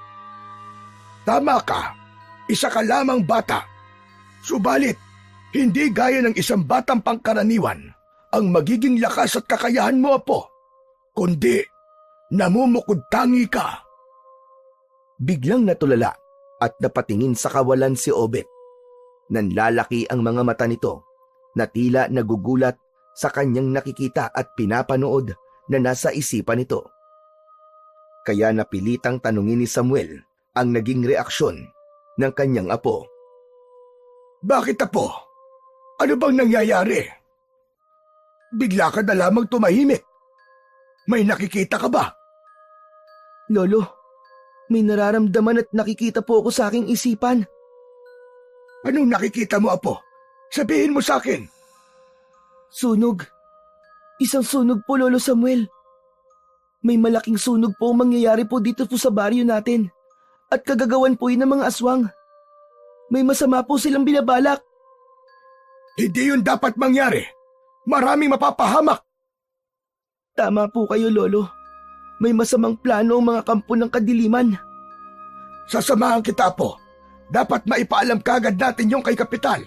Tama ka, isa ka lamang bata. Subalit, hindi gaya ng isang batang pangkaraniwan ang magiging lakas at kakayahan mo, Apo. Kundi, namumukod-tangi ka. Biglang natulala at napatingin sa kawalan si Obet. Nanlalaki ang mga mata nito na tila nagugulat sa kanyang nakikita at pinapanood na nasa isipan nito. Kaya napilitang tanungin ni Samuel ang naging reaksyon ng kanyang apo. Bakit, Apo? Ano bang nangyayari? Bigla ka na lamang tumahimik. May nakikita ka ba? Lolo, may nararamdaman at nakikita po ako sa aking isipan. Anong nakikita mo, Apo? Sabihin mo sa akin. Sunog. Isang sunog po, Lolo Samuel. May malaking sunog po ang mangyayari po dito po sa baryo natin. At kagagawan po yun ng mga aswang. May masama po silang binabalak. Hindi yun dapat mangyari. Maraming mapapahamak. Tama po kayo, Lolo. May masamang plano ang mga kampo ng kadiliman. Sasamahan kita, Apo. Dapat maipaalam kagad natin yung kay Kapitan.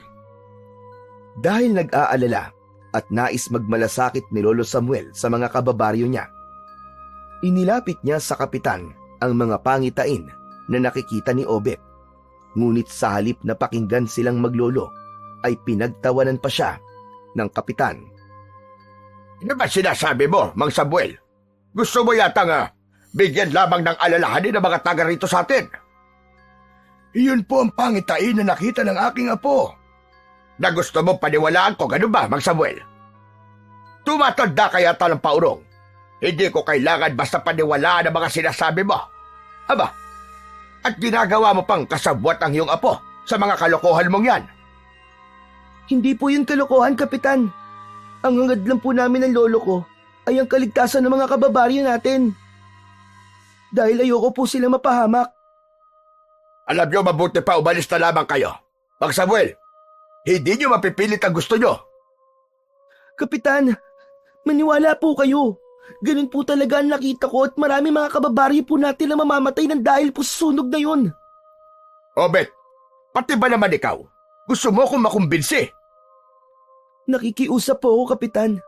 Dahil nag-aalala at nais magmalasakit ni Lolo Samuel sa mga kababaryo niya, inilapit niya sa kapitan ang mga pangitain na nakikita ni Obet. Ngunit sa halip na pakinggan silang maglolo, ay pinagtawanan pa siya ng kapitan. Ano ba sinasabi mo, Mang Samuel? Gusto mo yata bigyan lamang ng alalahanin ng mga taga rito sa atin? Iyon po ang pangitain na nakita ng aking apo. Na gusto mong paniwalaan ko, ganun ba, Mang Samuel? Tumatanda kaya ng paurong. Hindi ko kailangan basta paniwalaan ang mga sinasabi mo. Aba, at ginagawa mo pang kasabwat ang iyong apo sa mga kalokohan mong yan. Hindi po yun kalokohan, Kapitan. Ang hangad lang po namin ng lolo ko ay ang kaligtasan ng mga kababaryo natin. Dahil ayoko po sila mapahamak. Alam niyo, mabuti pa umalis na lamang kayo. Mang Samuel, hindi niyo mapipilit ang gusto niyo. Kapitan, maniwala po kayo. Ganun po talaga ang nakita ko at marami mga kababaryo po natin na mamamatay ng dahil po sa sunog na yun. Obet, pati ba naman ikaw? Gusto mo akong makumbinsi? Nakikiusap po ako, Kapitan.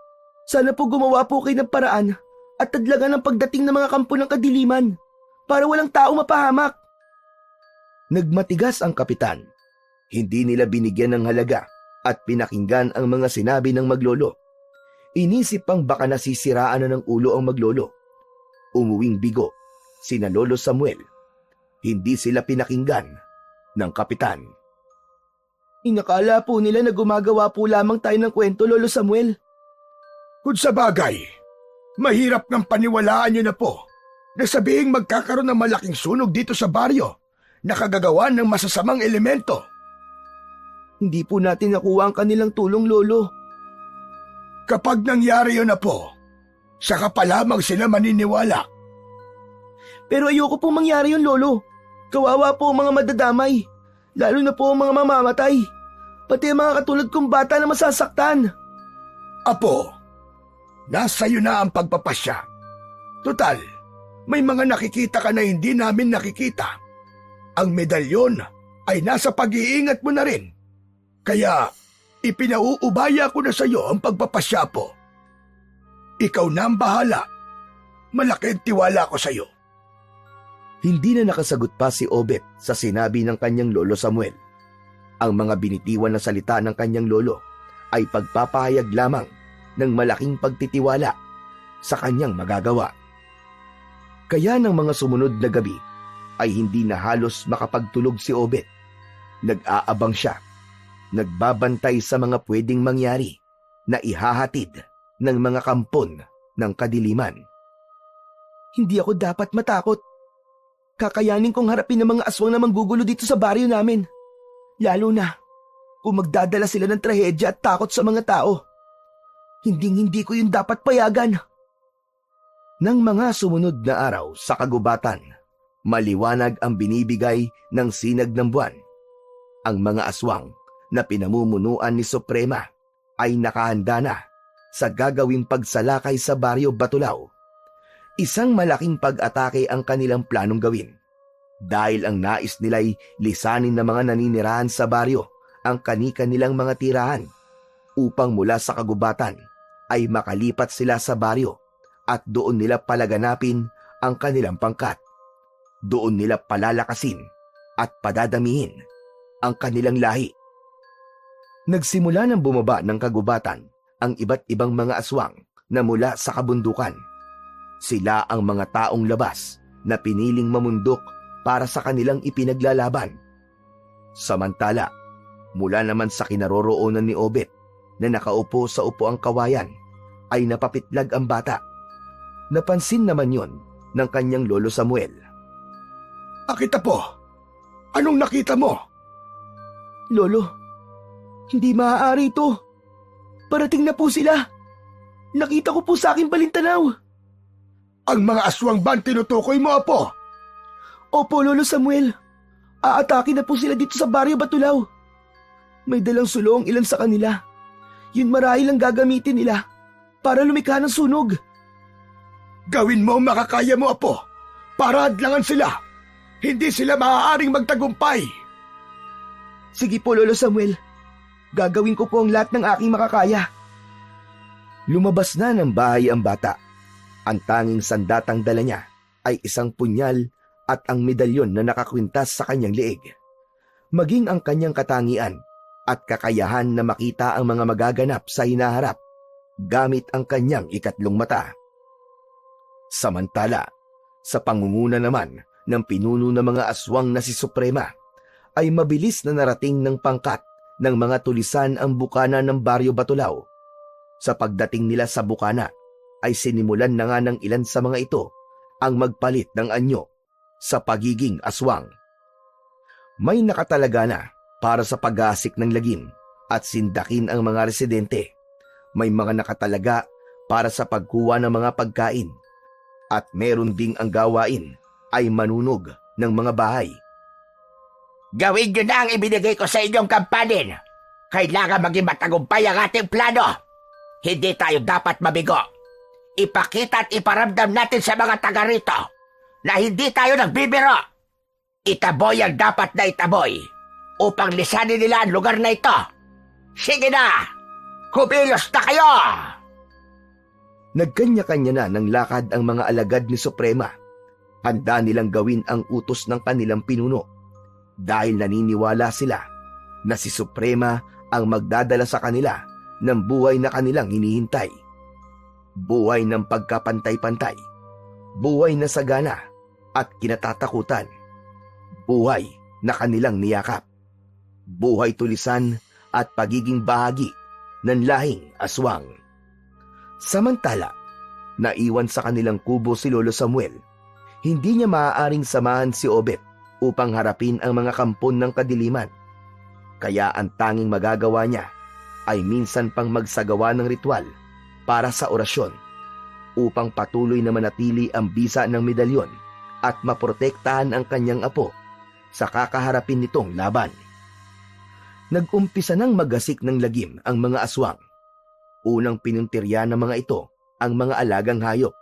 Sana po gumawa po kayo ng paraan at tadlagan ang pagdating ng mga kampo ng kadiliman para walang tao mapahamak. Nagmatigas ang kapitan. Hindi nila binigyan ng halaga at pinakinggan ang mga sinabi ng maglolo. Inisip pang baka nasisiraan na ng ulo ang maglolo. Umuwing bigo sina Lolo Samuel. Hindi sila pinakinggan ng kapitan. Inakala po nila na gumagawa po lamang tayo ng kwento, Lolo Samuel. Kung sa bagay, mahirap ng paniwalaan niyo na po na sabihing magkakaroon ng malaking sunog dito sa baryo na kagagawan ng masasamang elemento. Hindi po natin nakuha ang kanilang tulong, Lolo. Kapag nangyari yun na po, saka pa lamang sila maniniwala. Pero ayoko pong mangyari yun, Lolo. Kawawa po ang mga madadamay. Lalo na po ang mga mamamatay. Pati ang mga katulad kong bata na masasaktan. Apo, nasa iyo na ang pagpapasya. Total, may mga nakikita ka na hindi namin nakikita. Ang medalyon ay nasa pag-iingat mo na rin. Kaya, ipinauubaya ko na sa iyo ang pagpapasya, po. Ikaw na ang bahala. Malaki ang tiwala ko sa iyo. Hindi na nakasagot pa si Obet sa sinabi ng kanyang lolo Samuel. Ang mga binitiwan na salita ng kanyang lolo ay pagpapahayag lamang ng malaking pagtitiwala sa kanyang magagawa. Kaya ng mga sumunod na gabi ay hindi na halos makapagtulog si Obet. Nag-aabang siya. Nagbabantay sa mga pwedeng mangyari na ihahatid ng mga kampon ng kadiliman. Hindi ako dapat matakot. kakayanin kong harapin ng mga aswang na manggugulo dito sa baryo namin. Lalo na kung magdadala sila ng trahedya at takot sa mga tao. Hindi ko yun dapat payagan. Nang mga sumunod na araw sa kagubatan, maliwanag ang binibigay ng sinag ng buwan. Ang mga aswang na pinamumunuan ni Suprema ay nakahanda na sa gagawing pagsalakay sa baryo Batulao. Isang malaking pag-atake ang kanilang planong gawin dahil ang nais nila'y lisanin ng mga naninirahan sa baryo ang kani-kanilang mga tirahan upang mula sa kagubatan ay makalipat sila sa baryo at doon nila palaganapin ang kanilang pangkat. Doon nila palalakasin at padadamihin ang kanilang lahi. Nagsimula ng bumaba ng kagubatan ang iba't ibang mga aswang na mula sa kabundukan. Sila ang mga taong labas na piniling mamundok para sa kanilang ipinaglalaban. Samantala, mula naman sa kinaroroonan ni Obet na nakaupo sa upuang kawayan ay napapitlag ang bata. Napansin naman yon ng kanyang lolo Samuel. Akita po, anong nakita mo? Lolo, hindi maaari ito. Parating na po sila. Nakita ko po sa aking balintanaw. Ang mga aswang ba ang tinutukoy mo, Apo? Opo, Lolo Samuel. Aatake na po sila dito sa baryo Batulao. May dalang sulong ilan sa kanila. Yun marahil ang gagamitin nila para lumikha ng sunog. Gawin mo ang makakaya mo, Apo, para hadlangan sila. Hindi sila maaaring magtagumpay. Sige po, Lolo Samuel. Gagawin ko po ang lahat ng aking makakaya. Lumabas na ng bahay ang bata. Ang tanging sandatang dala niya ay isang punyal at ang medalyon na nakakwintas sa kanyang leeg. Maging ang kanyang katangian at kakayahan na makita ang mga magaganap sa hinaharap gamit ang kanyang ikatlong mata. Samantala, sa pangunguna naman ng pinuno ng mga aswang na si Suprema, ay mabilis na narating ng pangkat ng mga tulisan ang bukana ng baryo Batulao. Sa pagdating nila sa bukana, ay sinimulan na nga ng ilan sa mga ito ang magpalit ng anyo sa pagiging aswang. May nakatalaga na para sa pag-aasik ng lagim at sindakin ang mga residente. May mga nakatalaga para sa pagkuha ng mga pagkain. At meron ding ang gawain ay manunog ng mga bahay. Gawin nyo na ang ibinigay ko sa inyong kampanin. Kailangan maging matagumpay ang ating plano. Hindi tayo dapat mabigo. Ipakita at iparamdam natin sa mga taga rito na hindi tayo nagbibiro. Itaboy ang dapat na itaboy upang lisanin nila ang lugar na ito. Sige na! Kumilos na kayo! Nagkanya-kanya na ng lakad ang mga alagad ni Suprema. Handa nilang gawin ang utos ng kanilang pinuno dahil naniniwala sila na si Suprema ang magdadala sa kanila ng buhay na kanilang hinihintay. Buhay ng pagkapantay-pantay, buhay na sagana at kinatatakutan, buhay na kanilang niyakap, buhay tulisan at pagiging bahagi ng lahing aswang. Samantala, naiwan sa kanilang kubo si Lolo Samuel. Hindi niya maaaring samahan si Obet upang harapin ang mga kampon ng kadiliman. Kaya ang tanging magagawa niya ay minsan pang magsagawa ng ritual para sa orasyon upang patuloy na manatili ang bisa ng medalyon at maprotektahan ang kanyang apo sa kakaharapin nitong laban. Nag-umpisa nang magasik ng lagim ang mga aswang. Unang pinuntirya ng mga ito ang mga alagang hayop.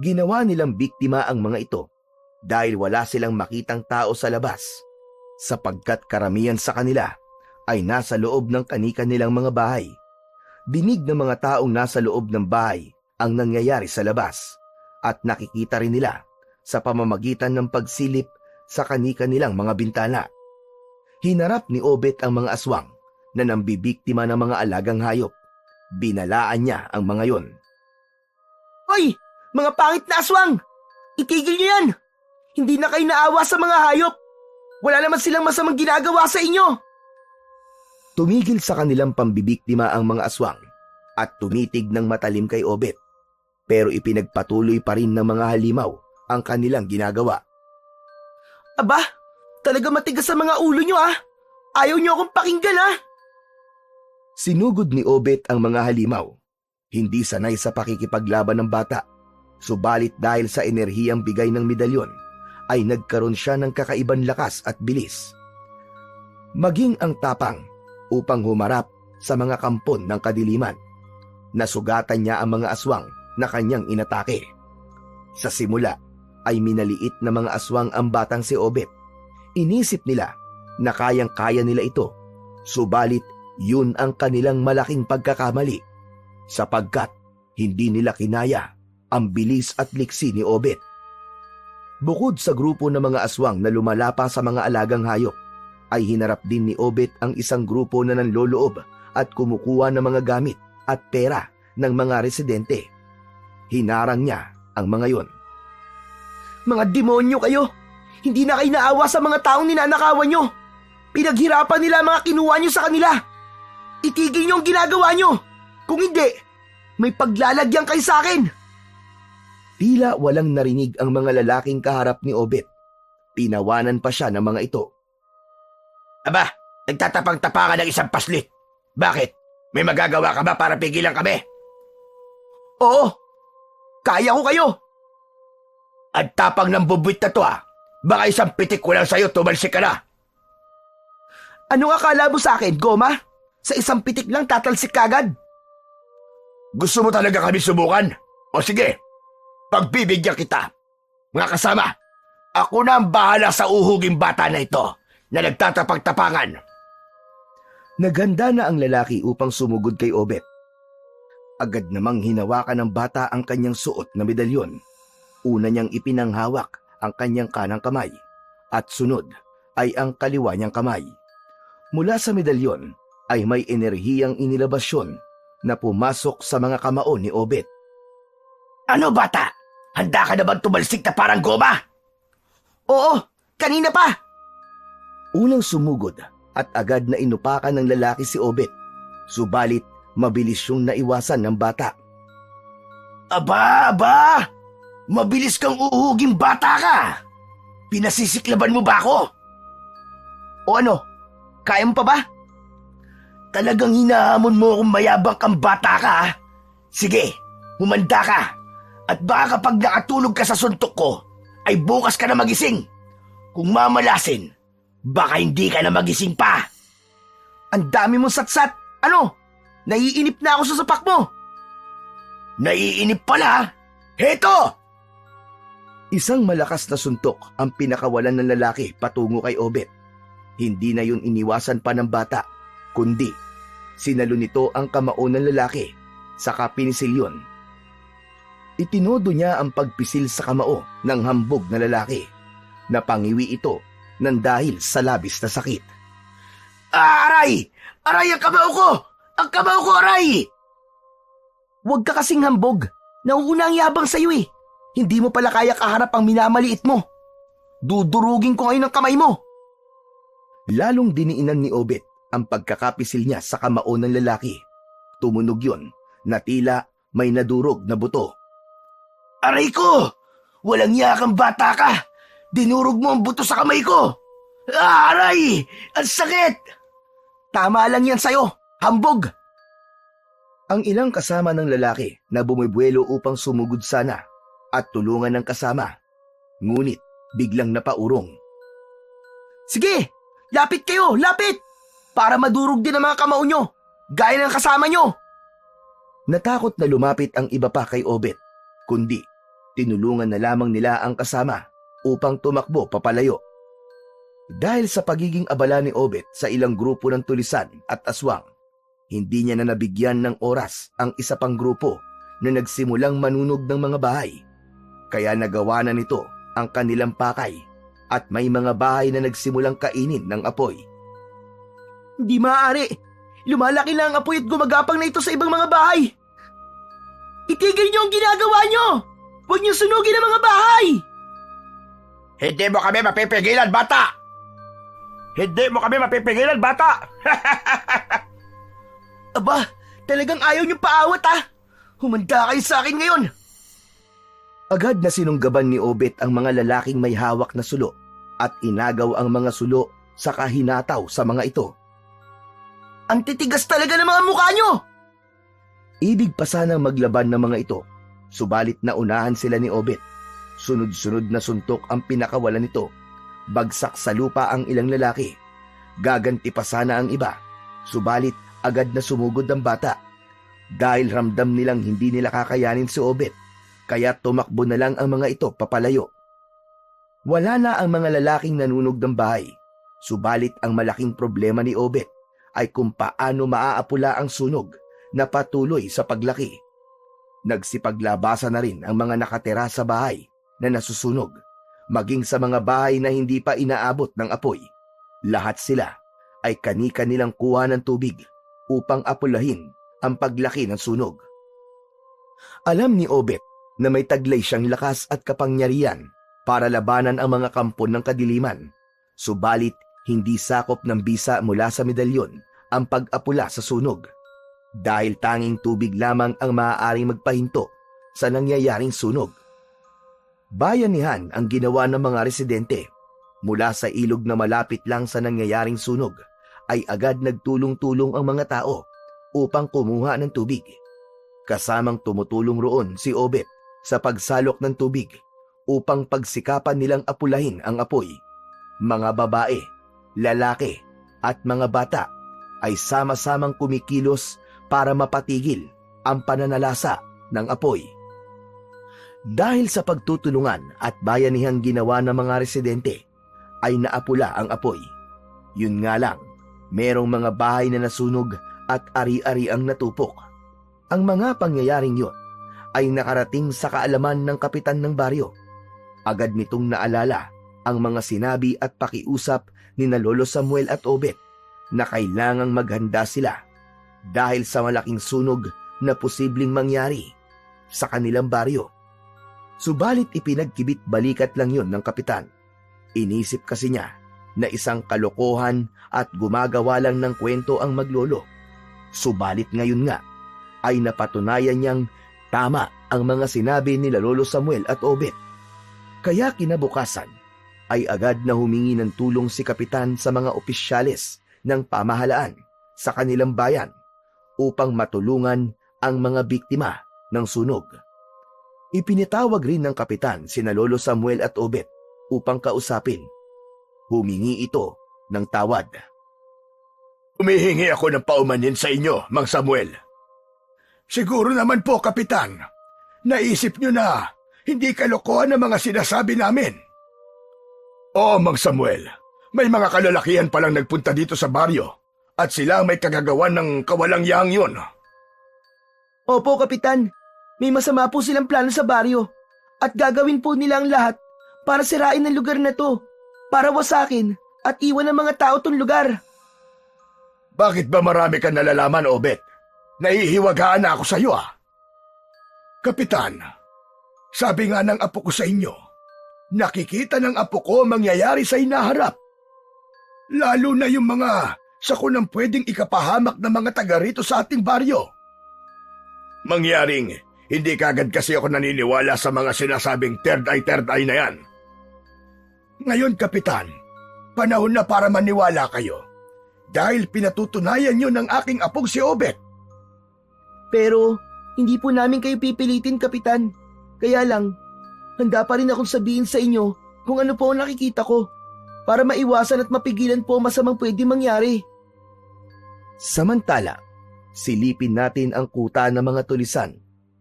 Ginawa nilang biktima ang mga ito dahil wala silang makitang tao sa labas, sapagkat karamihan sa kanila ay nasa loob ng kani-kanilang mga bahay. Dinig ng mga taong nasa loob ng bahay ang nangyayari sa labas at nakikita rin nila sa pamamagitan ng pagsilip sa kani-kanilang mga bintana. Hinarap ni Obet ang mga aswang na nambibiktima ng mga alagang hayop. Binalaan niya ang mga yon. Hoy! Mga pangit na aswang! Itigil niyo yan! Hindi na kayo naawa sa mga hayop! Wala naman silang masamang ginagawa sa inyo! Tumigil sa kanilang pambibiktima ang mga aswang at tumitig ng matalim kay Obet, pero ipinagpatuloy pa rin ng mga halimaw ang kanilang ginagawa. Aba, talaga matigas sa mga ulo nyo Ayaw nyo akong pakinggan Sinugod ni Obet ang mga halimaw. Hindi sanay sa pakikipaglaban ng bata. Subalit dahil sa enerhiyang bigay ng medalyon, ay nagkaroon siya ng kakaibang lakas at bilis. Maging ang tapang upang humarap sa mga kampon ng kadiliman. Nasugatan niya ang mga aswang na kanyang inatake. Sa simula ay minaliit na mga aswang ang batang si Obet. Inisip nila na kayang-kaya nila ito, subalit yun ang kanilang malaking pagkakamali sapagkat hindi nila kinaya ang bilis at liksi ni Obet. Bukod sa grupo ng mga aswang na lumalapa sa mga alagang hayop, ay hinarap din ni Obet ang isang grupo na nanloloob at kumukuha ng mga gamit at pera ng mga residente. Hinarang niya ang mga yon. Mga demonyo kayo! Hindi na kayo naawa sa mga taong ninanakawan nyo! Pinaghirapan nila ang mga kinuha nyo sa kanila! Itigil nyo ang ginagawa nyo! Kung hindi, may paglalagyan kayo sa akin! Tila walang narinig ang mga lalaking kaharap ni Obet. Tinawanan pa siya ng mga ito. Aba, nagtatapang-tapangan ng isang paslit. Bakit? May magagawa ka ba para pigilan kami? Oo! Kaya ko kayo! Ang tapang ng bubwit na to Baka isang pitik ko lang sa'yo, tumalsik ka na. Anong akala mo sa akin, Goma? Sa isang pitik lang tatalsik kagad? Gusto mo talaga kami subukan? O sige, pagbibigyan kita. Mga kasama, ako na ang bahala sa uhuging bata na ito na nagtatapag-tapangan. Naghanda na ang lalaki upang sumugod kay Obet. Agad namang hinawakan ng bata ang kanyang suot na medalyon. Una niyang ipinanghawak ang kanyang kanang kamay at sunod ay ang kaliwa niyang kamay. Mula sa medalyon ay may enerhiyang inilabasyon na pumasok sa mga kamao ni Obet. Ano bata? Handa ka na bang tumalsik na parang goma? Oo, kanina pa! Unang sumugod at agad na inupakan ng lalaki si Obet. Subalit mabilis siyang naiwasan ng bata. Aba! Mabilis kang uhuging bata ka! Pinasisiklaban mo ba ako? O ano? Kaya mo pa ba? Talagang hinahamon mo kung mayabang kang bata ka Sige, humanda ka. At baka kapag nakatulog ka sa suntok ko, ay bukas ka na magising. Kung mamalasin, baka hindi ka na magising pa. Ang dami mong satsat! Ano? Naiinip na ako sa sapak mo! Naiinip pala? Heto! Isang malakas na suntok ang pinakawalan ng lalaki patungo kay Obet. Hindi na yun iniwasan pa ng bata, kundi sinalo nito ang kamao ng lalaki, saka pinisilyon. Itinodo niya ang pagpisil sa kamao ng hambog na lalaki. Napangiwi ito nang dahil sa labis na sakit. Aray! Aray ang kamao ko! Ang kamao ko, aray! Huwag ka kasing hambog. Nauuna ang yabang sa'yo Hindi mo pala kaya kaharap ang minamaliit mo. Dudurugin ko ngayon ang kamay mo. Lalong diniinan ni Obet ang pagkakapisil niya sa kamao ng lalaki. Tumunog yon na tila may nadurog na buto. Aray ko! Walang yakang bata ka! Dinurog mo ang buto sa kamay ko! Aray! Ang sakit! Tama lang yan sa'yo, hambog! Ang ilang kasama ng lalaki na bumibuelo upang sumugod sana at tulungan ng kasama, ngunit biglang napaurong. Sige! Lapit kayo! Lapit! Para madurog din ang mga kamao nyo, gaya ng kasama nyo! Natakot na lumapit ang iba pa kay Obet, kundi tinulungan na lamang nila ang kasama upang tumakbo papalayo. Dahil sa pagiging abala ni Obet sa ilang grupo ng tulisan at aswang, hindi niya na nabigyan ng oras ang isa pang grupo na nagsimulang manunog ng mga bahay. Kaya nagawa na nito ang kanilang pakay at may mga bahay na nagsimulang kainin ng apoy. Hindi maaari. Lumalaki na ang apoy at gumagapang na ito sa ibang mga bahay. Itigil niyo ang ginagawa niyo! Huwag niyo sunugin ang mga bahay! Hindi mo kami mapipigilan, bata! Hindi mo kami mapipigilan, bata! Aba, talagang ayaw niyo paawat Humanda kayo sa akin ngayon! Agad na sinunggaban ni Obet ang mga lalaking may hawak na sulo at inagaw ang mga sulo sa kahinataw sa mga ito. Ang titigas talaga ng mga mukha nyo! Ibig pa sanang maglaban ng mga ito, subalit naunahan sila ni Obet. Sunod-sunod na suntok ang pinakawalan nito. Bagsak sa lupa ang ilang lalaki. Gaganti pa sana ang iba, subalit agad na sumugod ang bata. Dahil ramdam nilang hindi nila kakayanin si Obet, kaya tumakbo na lang ang mga ito papalayo. Wala na ang mga lalaking nanunog ng bahay, subalit ang malaking problema ni Obet ay kung paano maaapula ang sunog na patuloy sa paglaki. Nagsipaglabasan na rin ang mga nakatira sa bahay na nasusunog, maging sa mga bahay na hindi pa inaabot ng apoy. Lahat sila ay kani-kanilang kuha ng tubig upang apulahin ang paglaki ng sunog. Alam ni Obet na may taglay siyang lakas at kapangyarihan para labanan ang mga kampon ng kadiliman, subalit hindi sakop ng bisa mula sa medalyon ang pag-apula sa sunog. Dahil tanging tubig lamang ang maaaring magpahinto sa nangyayaring sunog. Bayanihan ang ginawa ng mga residente. Mula sa ilog na malapit lang sa nangyayaring sunog, ay agad nagtulong-tulong ang mga tao upang kumuha ng tubig. Kasamang tumutulong roon si Obet sa pagsalok ng tubig upang pagsikapan nilang apulahin ang apoy. Mga babae, lalaki at mga bata ay sama-samang kumikilos para mapatigil ang pananalasa ng apoy. Dahil sa pagtutulungan at bayanihang ginawa ng mga residente, ay naapula ang apoy. Yun nga lang, merong mga bahay na nasunog at ari-ari ang natupok. Ang mga pangyayaring yun ay nakarating sa kaalaman ng kapitan ng baryo. Agad nitong naalala ang mga sinabi at pakiusap ni Lolo Samuel at Obet na kailangang maghanda sila dahil sa malaking sunog na posibleng mangyari sa kanilang baryo. Subalit ipinagkibit balikat lang yon ng kapitan. Inisip kasi niya na isang kalokohan at gumagawa lang ng kwento ang maglolo. Subalit ngayon nga ay napatunayan niyang tama ang mga sinabi ni Lolo Samuel at Obet. Kaya kinabukasan ay agad na humingi ng tulong si kapitan sa mga opisyales ng pamahalaan sa kanilang bayan upang matulungan ang mga biktima ng sunog. Ipinatawag rin ng kapitan sina Lolo Samuel at Obet upang kausapin. Humingi ito ng tawad. Humihingi ako ng paumanhin sa inyo, Mang Samuel. Siguro naman po, Kapitan. Naisip nyo na hindi kalokohan ang mga sinasabi namin. Oo, Mang Samuel. May mga kalalakihan palang nagpunta dito sa baryo at sila may kagagawan ng kawalang-yahang yun. Opo, Kapitan. May masama po silang plano sa baryo at gagawin po nila ang lahat para sirain ang lugar na to, para wasakin at iwan ng mga tao tong lugar. Bakit ba marami kang nalalaman, Obet? Nahihiwagaan na ako sa iyo, Kapitan, sabi nga ng apo ko sa inyo, nakikita ng apo ko mangyayari sa hinaharap. Lalo na yung mga sakunang pwedeng ikapahamak ng mga taga rito sa ating baryo. Mangyaring, hindi kagad kasi ako naniniwala sa mga sinasabing third eye na yan. Ngayon, Kapitan, panahon na para maniwala kayo dahil pinatutunayan nyo ng aking apong si Obet. Pero hindi po namin kayo pipilitin, Kapitan. Kaya lang, handa pa rin akong sabihin sa inyo kung ano po ang nakikita ko para maiwasan at mapigilan po masamang pwede mangyari. Samantala, silipin natin ang kuta ng mga tulisan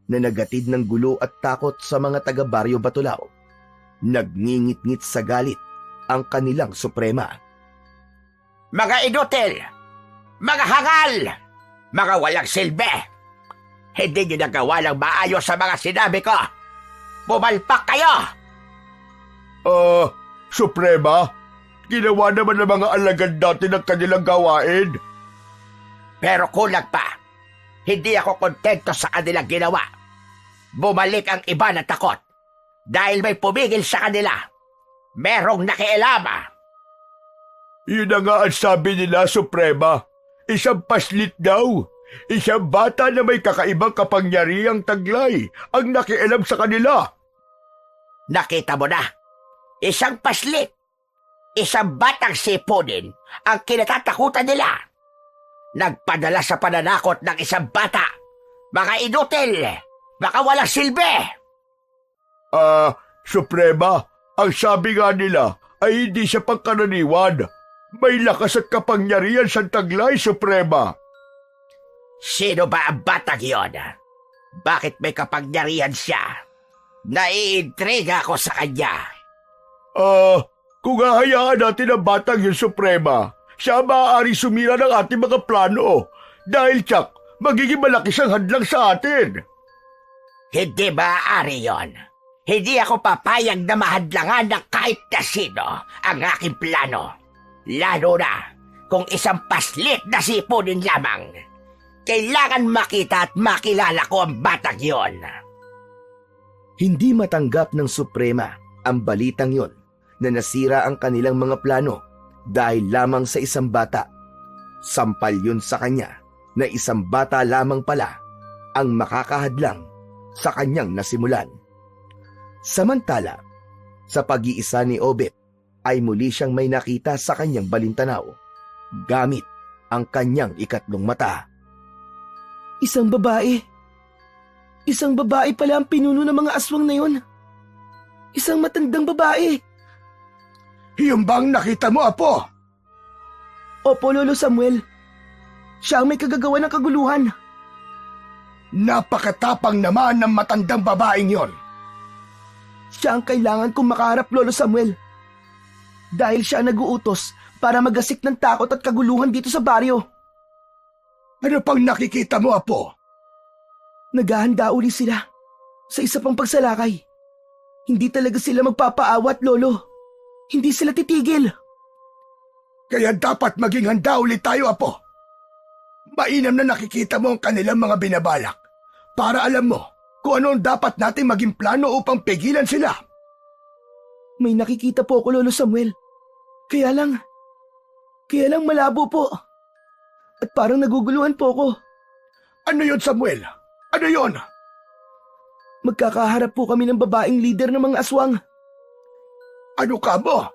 na nagatid ng gulo at takot sa mga taga-baryo Batulao. Nagngingit-ngit sa galit ang kanilang suprema. Mga inutil! Mga hangal! Mga walang silbi! Hindi nyo nagawa ng maayos sa mga sinabi ko! Bumalpak kayo! Suprema, ginawa naman ng mga alagad natin ang kanilang gawain. Pero kulang pa. Hindi ako kontento sa kanilang ginawa. Bumalik ang iba na takot. Dahil may pumigil sa kanila. Merong nakialama. Yun na nga ang sabi nila, Suprema. Isang paslit daw. Isang bata na may kakaibang kapangyarihang taglay ang nakialam sa kanila. Nakita mo na. Isang paslit. isang batang sipunin ang kinatatakutan nila. Nagpadala sa pananakot ng isang bata. Mga inutil, baka walang silbi. Suprema, ang sabi nga nila ay hindi siya pangkaraniwan. May lakas at kapangyarihan sa taglay, Suprema. Sino ba ang batang yon? Bakit may kapangyarihan siya? Naiintriga ako sa kanya. Kung hahayaan natin ang batang yun, Suprema, siya maaari sumira ng ating mga plano. Dahil tsak, magiging malaki siyang hadlang sa atin. Hindi maaari yon. Hindi ako papayag na mahadlangan ng kahit na sino ang aking plano. Lalo na kung isang paslit na sipunin lamang. Kailangan makita at makilala ko ang batang yon. Hindi matanggap ng Suprema ang balitang yon na nasira ang kanilang mga plano dahil lamang sa isang bata. Sampal yun sa kanya na isang bata lamang pala ang makakahadlang sa kanyang nasimulan. Samantala, sa pag-iisa ni Obet ay muli siyang may nakita sa kanyang balintanaw gamit ang kanyang ikatlong mata. Isang babae. Isang babae pala ang pinuno ng mga aswang na yun. Isang matandang babae. Yung bang nakita mo, Apo? Opo, Lolo Samuel. Siya ang may kagagawa ng kaguluhan. Napakatapang naman ng matandang babaeng yon. Siya ang kailangan kong makaharap, Lolo Samuel. Dahil siya ang nag-uutos para magasik ng takot at kaguluhan dito sa baryo. Ano pang nakikita mo, Apo? Naghahanda uli sila sa isa pang pagsalakay. Hindi talaga sila magpapaawat, Lolo. Hindi sila titigil. Kaya dapat maging handa ulit tayo, Apo. Mainam na nakikita mo ang kanilang mga binabalak para alam mo kung ano ang dapat nating maging plano upang pigilan sila. May nakikita po ako, Lolo Samuel. Kaya lang malabo po. At parang naguguluhan po ako. Ano yon, Samuel? Ano yon? Magkakaharap po kami ng babaeng leader ng mga aswang. Ano ka mo?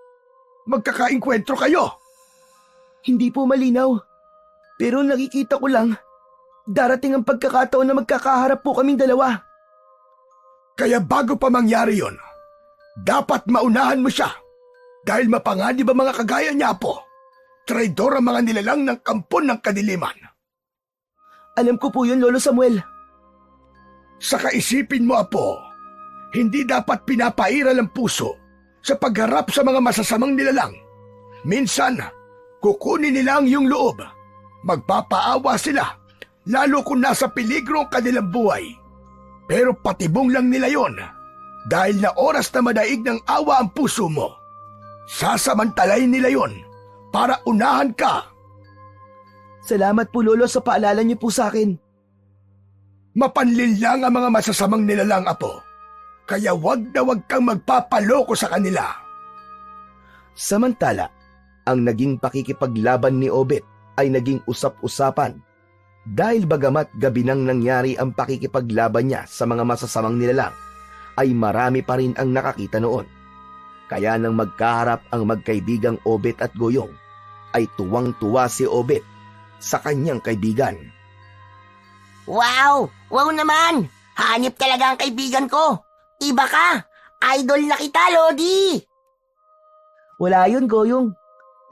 Magkakainkwentro kayo? Hindi po malinaw. Pero nakikita ko lang, darating ang pagkakataon na magkakaharap po kaming dalawa. Kaya bago pa mangyari yon, dapat maunahan mo siya. Dahil mapanganib ang mga kagaya niya, Apo. Traidor ang mga nilalang ng kampon ng kadiliman. Alam ko po yun, Lolo Samuel. Sa kaisipin mo, Apo, hindi dapat pinapairal ang puso sa pagharap sa mga masasamang nilalang. Minsan, kukunin nila ang iyong loob. Magpapaawa sila, lalo kung nasa peligro ang kanilang buhay. Pero patibong lang nila yon, dahil na oras na madaig ng awa ang puso mo. Sasamantalayin nila yon para unahan ka. Salamat po, Lolo, sa paalala niyo po sa akin. Mapanlin lang ang mga masasamang nilalang, Apo. Kaya wag na wag kang magpapaloko sa kanila. Samantala, ang naging pakikipaglaban ni Obet ay naging usap-usapan dahil bagamat gabi nang nangyari ang pakikipaglaban niya sa mga masasamang nilalang, ay marami pa rin ang nakakita noon. Kaya nang magkaharap ang magkaibigang Obet at Goyong, ay tuwang-tuwa si Obet sa kanyang kaibigan. Wow! Wow naman! Hanip talaga ang kaibigan ko. Iba ka! Idol na kita, Lodi! Wala yun, Goyong.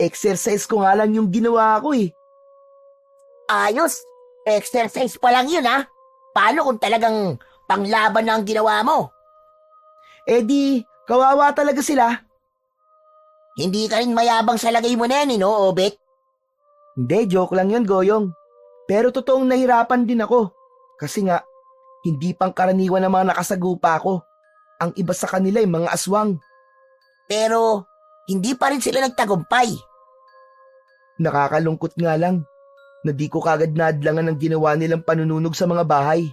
Exercise ko nga lang yung ginawa ko eh. Ayos! Exercise pa lang yun, ha? Paano kung talagang panglaban na ang ginawa mo? Eh di, kawawa talaga sila. Hindi ka rin mayabang sa lagay mo na yan, no, Obet? Hindi, joke lang yun, Goyong. Pero totoong nahirapan din ako. Kasi nga, hindi pang karaniwan ng mga nakasagupa ko. Ang iba sa kanila ay mga aswang. Pero, hindi pa rin sila nagtagumpay. Nakakalungkot nga lang na di ko kagad naadlangan ang ginawa nilang panununog sa mga bahay.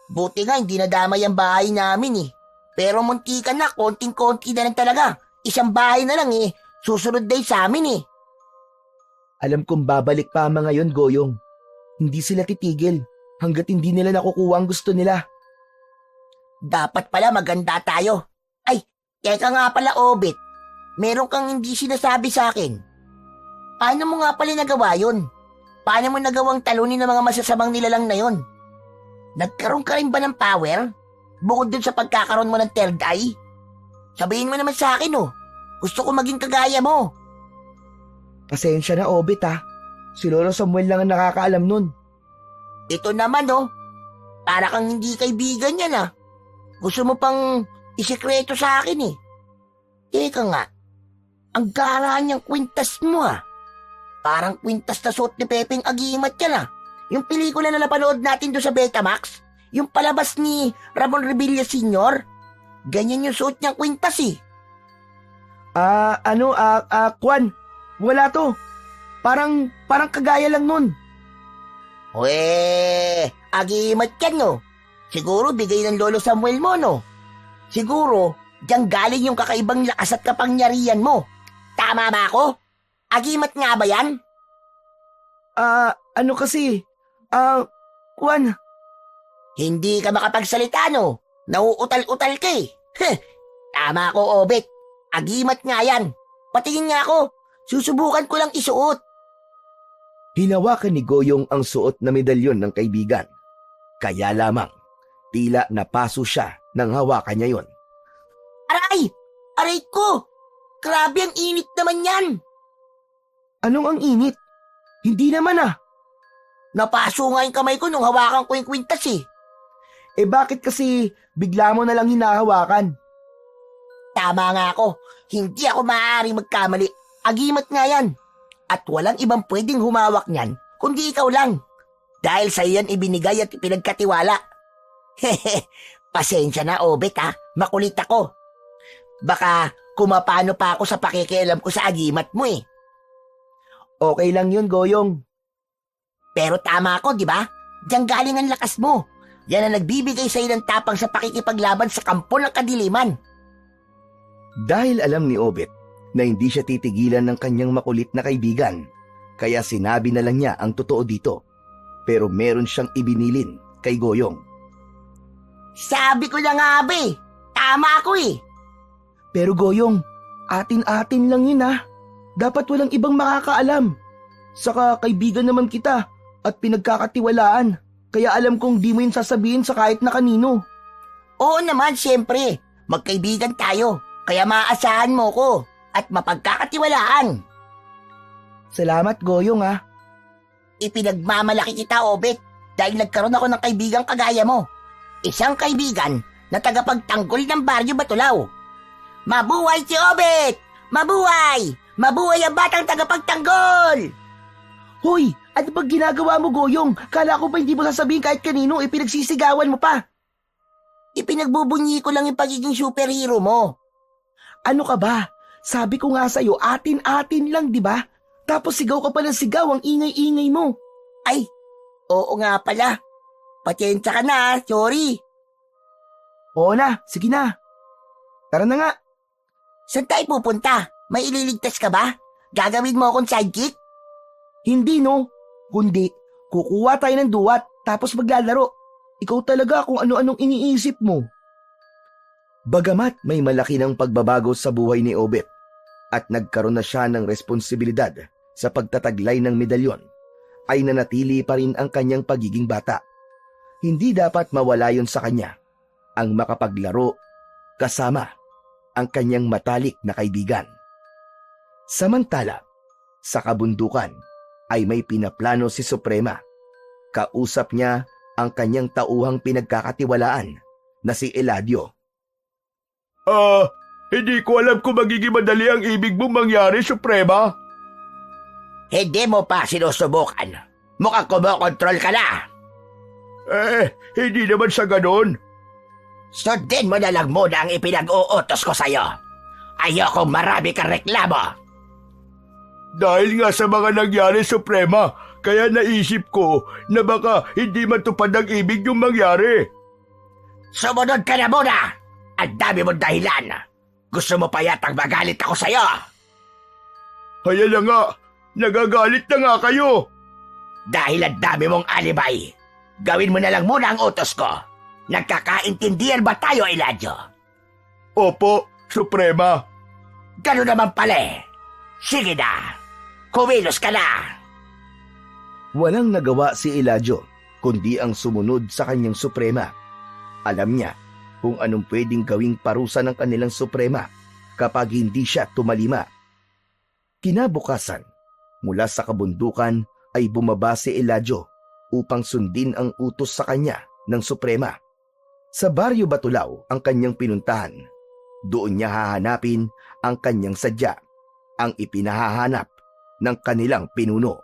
Buti nga hindi nadamay ang bahay namin eh. Pero muntikan na, konting-konti na lang talaga. Isang bahay na lang eh. Susunod na sa amin eh. Alam kong babalik pa ang mga yon, Goyong. Hindi sila titigil hanggat hindi nila nakukuha ang gusto nila. Dapat pala maganda tayo. Ay, teka nga pala, Obet. meron kang hindi sinasabi sa akin. Paano mo nga pala nagawa yun? Paano mo nagawang talunin ng mga masasamang nilalang na yun? Nagkaroon ka rin ba ng power? Bukod dun sa pagkakaroon mo ng third eye? Sabihin mo naman sa akin gusto ko maging kagaya mo. Pasensya na, Obet ha. Si Lolo Samuel lang ang nakakaalam nun. Ito naman para kang hindi kaibigan yan Gusto mo pang isikreto sa akin Teka nga, ang gara niyang kwintas mo Parang kwintas na suot ni Pepeng Agimat yan Yung pelikula na napanood natin doon sa Betamax, yung palabas ni Ramon Revilla Sr., ganyan yung suot niyang kwintas Kwan, wala to. Parang kagaya lang nun. Agimat yan Siguro bigay ng Lolo Samuel mo Siguro, diyan galing yung kakaibang lakas at kapangyarihan mo. Tama ba ako? Agimat nga ba yan? Kwan. Hindi ka makapagsalita Nauutal-utal ka Tama ako, Obet. Agimat nga yan. Patingin nga ako. Susubukan ko lang isuot. Hinawakan ni Goyong ang suot na medalyon ng kaibigan. Kaya lamang, tila napaso siya nang hawakan niya yon. Aray! Aray ko! Grabe ang init naman yan! Anong ang init? Hindi naman Napaso nga yung kamay ko nung hawakan ko yung kwintas bakit kasi bigla mo na lang hinahawakan? Tama nga ako. Hindi ako maaaring magkamali. Agimat nga yan. At walang ibang pwedeng humawak niyan kundi ikaw lang. Dahil sa iyan ibinigay at pinagkatiwala. Pasensya na, Obet Makulit ako. Baka kumapano pa ako sa pakikialam ko sa agimat mo Okay lang yun, Goyong. Pero tama ako, di ba? Diyan galing ang lakas mo. Yan ang nagbibigay sa iyo ng tapang sa pakikipaglaban sa kampo ng kadiliman. Dahil alam ni Obet na hindi siya titigilan ng kanyang makulit na kaibigan, kaya sinabi na lang niya ang totoo dito. Pero meron siyang ibinilin kay Goyong. Sabi ko na nga ba Tama ako Pero Goyong, atin-atin lang yun Dapat walang ibang makakaalam. Saka kaibigan naman kita at pinagkakatiwalaan. Kaya alam kong di mo yun sasabihin sa kahit na kanino. Oo naman, siyempre. Magkaibigan tayo. Kaya maaasahan mo ko at mapagkakatiwalaan. Salamat, Goyong Ipinagmamalaki kita, Obet, dahil nagkaroon ako ng kaibigang kagaya mo. Isang kaibigan na tagapagtanggol ng Baryo Batulaw. Mabuhay si Obet! Mabuhay! Mabuhay ang batang tagapagtanggol! Hoy, ano bang ginagawa mo, Goyong? Kala ko ba hindi mo sasabihin kahit kanino, pinagsisigawan mo pa? Ipinagbubunyi ko lang yung pagiging superhero mo. Ano ka ba? Sabi ko nga sa'yo, atin-atin lang, di ba? Tapos sigaw ka pa ng sigaw, ang ingay-ingay mo. Ay, oo nga pala. Patsensya ka na, sorry. Oo na, sige na. Tara na nga. Saan tayo pupunta? May ililigtas ka ba? Gagawin mo akong sidekick? Hindi kundi kukuha tayo ng duwat tapos maglalaro. Ikaw talaga kung ano-anong iniisip mo. Bagamat may malaki ng pagbabago sa buhay ni Obet at nagkaroon na siya ng responsibilidad sa pagtataglay ng medalyon, ay nanatili pa rin ang kanyang pagiging bata. Hindi dapat mawala yon sa kanya, ang makapaglaro kasama ang kanyang matalik na kaibigan. Samantala, sa kabundukan ay may pinaplano si Suprema. Kausap niya ang kanyang tauhang pinagkakatiwalaan na si Eladio. Hindi ko alam kung magiging madali ang ibig mong mangyari, Suprema. Hindi mo pa sinusubukan. Mukhang kumokontrol ka na. Hindi naman sa ganon. Sundin mo na lang muna ang ipinag-uutos ko sa'yo. Ayokong marami kang reklamo. Dahil nga sa mga nangyari, Suprema, kaya naisip ko na baka hindi matupad ang ibig yung mangyari. Sumunod ka na muna! Ang dami mong dahilan. Gusto mo pa yatang magalit ako sa'yo. Kaya na nga, nagagalit na nga kayo. Dahil ang dami mong alibay, gawin mo na lang muna ang utos ko. Nagkakaintindihan ba tayo, Eladio? Opo, Suprema. Ganun naman pala eh. Sige na, kumilos ka na. Walang nagawa si Eladio kundi ang sumunod sa kanyang suprema. Alam niya kung anong pwedeng gawing parusa ng kanilang suprema kapag hindi siya tumalima. Kinabukasan, mula sa kabundukan ay bumaba si Eladio upang sundin ang utos sa kanya ng suprema. Sa Baryo Batulao ang kanyang pinuntahan. Doon niya hahanapin ang kanyang sadya, ang ipinahahanap ng kanilang pinuno.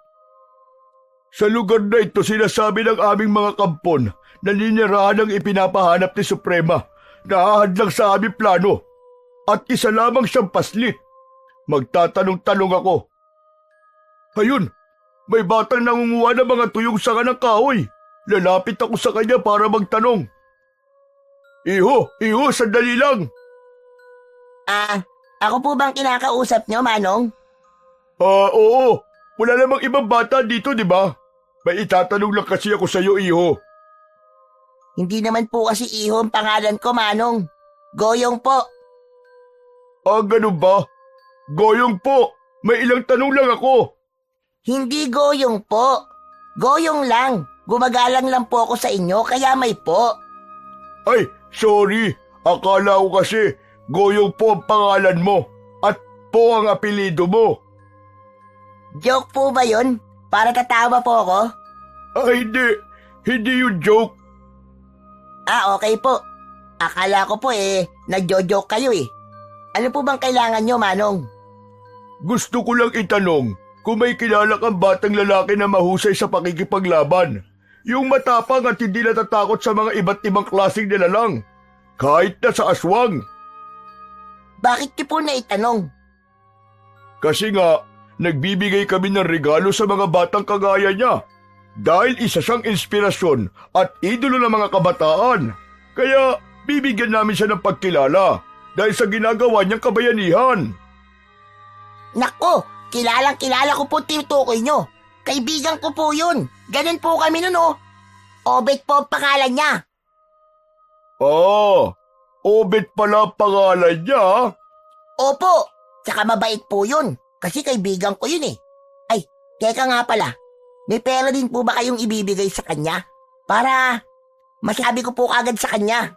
Sa lugar na ito sinasabi ng aming mga kampon na ninirahan ang ipinapahanap ni Suprema na hahadlang sa aming plano at isa lamang siyang pasli. Magtatanong-tanong ako. Ayun, may batang nangunguha ng mga tuyong sanga ng kahoy. Lalapit ako sa kanya para magtanong. Iho, sandali lang. Ako po bang kinakausap nyo, Manong? Oo. Wala namang ibang bata dito, di ba? May itatanong lang kasi ako sa iyo, Iho. Hindi naman po kasi Iho ang pangalan ko, Manong. Goyong po. Ganun ba? Goyong po. May ilang tanong lang ako. Hindi Goyong po. Goyong lang. Gumagalang lang po ako sa inyo, kaya may po. Ay, sorry. Akala ko kasi Goyong po ang pangalan mo at po ang apelido mo. Joke po ba yun? Para tatawa po ako? Hindi. Hindi yung joke. Okay po. Akala ko po nagjo-joke kayo eh. Ano po bang kailangan nyo, Manong? Gusto ko lang itanong kung may kilala kang batang lalaki na mahusay sa pakikipaglaban. Yung matapang at hindi natatakot sa mga iba't ibang klaseng nilalang. Kahit na sa aswang. Bakit niyo po naitanong? Kasi nga, nagbibigay kami ng regalo sa mga batang kagaya niya. Dahil isa siyang inspirasyon at idolo ng mga kabataan. Kaya bibigyan namin siya ng pagkilala dahil sa ginagawa niyang kabayanihan. Nako, kilala ko po tinutukoy nyo. Kaibigan ko po yun. Ganun po kami nun Obet po ang pangalan niya. Obet pala ang pangalan niya. Opo, tsaka mabait po yun. Kasi kaibigan ko yun eh. Ay, teka nga pala. May pera din po ba kayong ibibigay sa kanya? Para masabi ko po kagad sa kanya.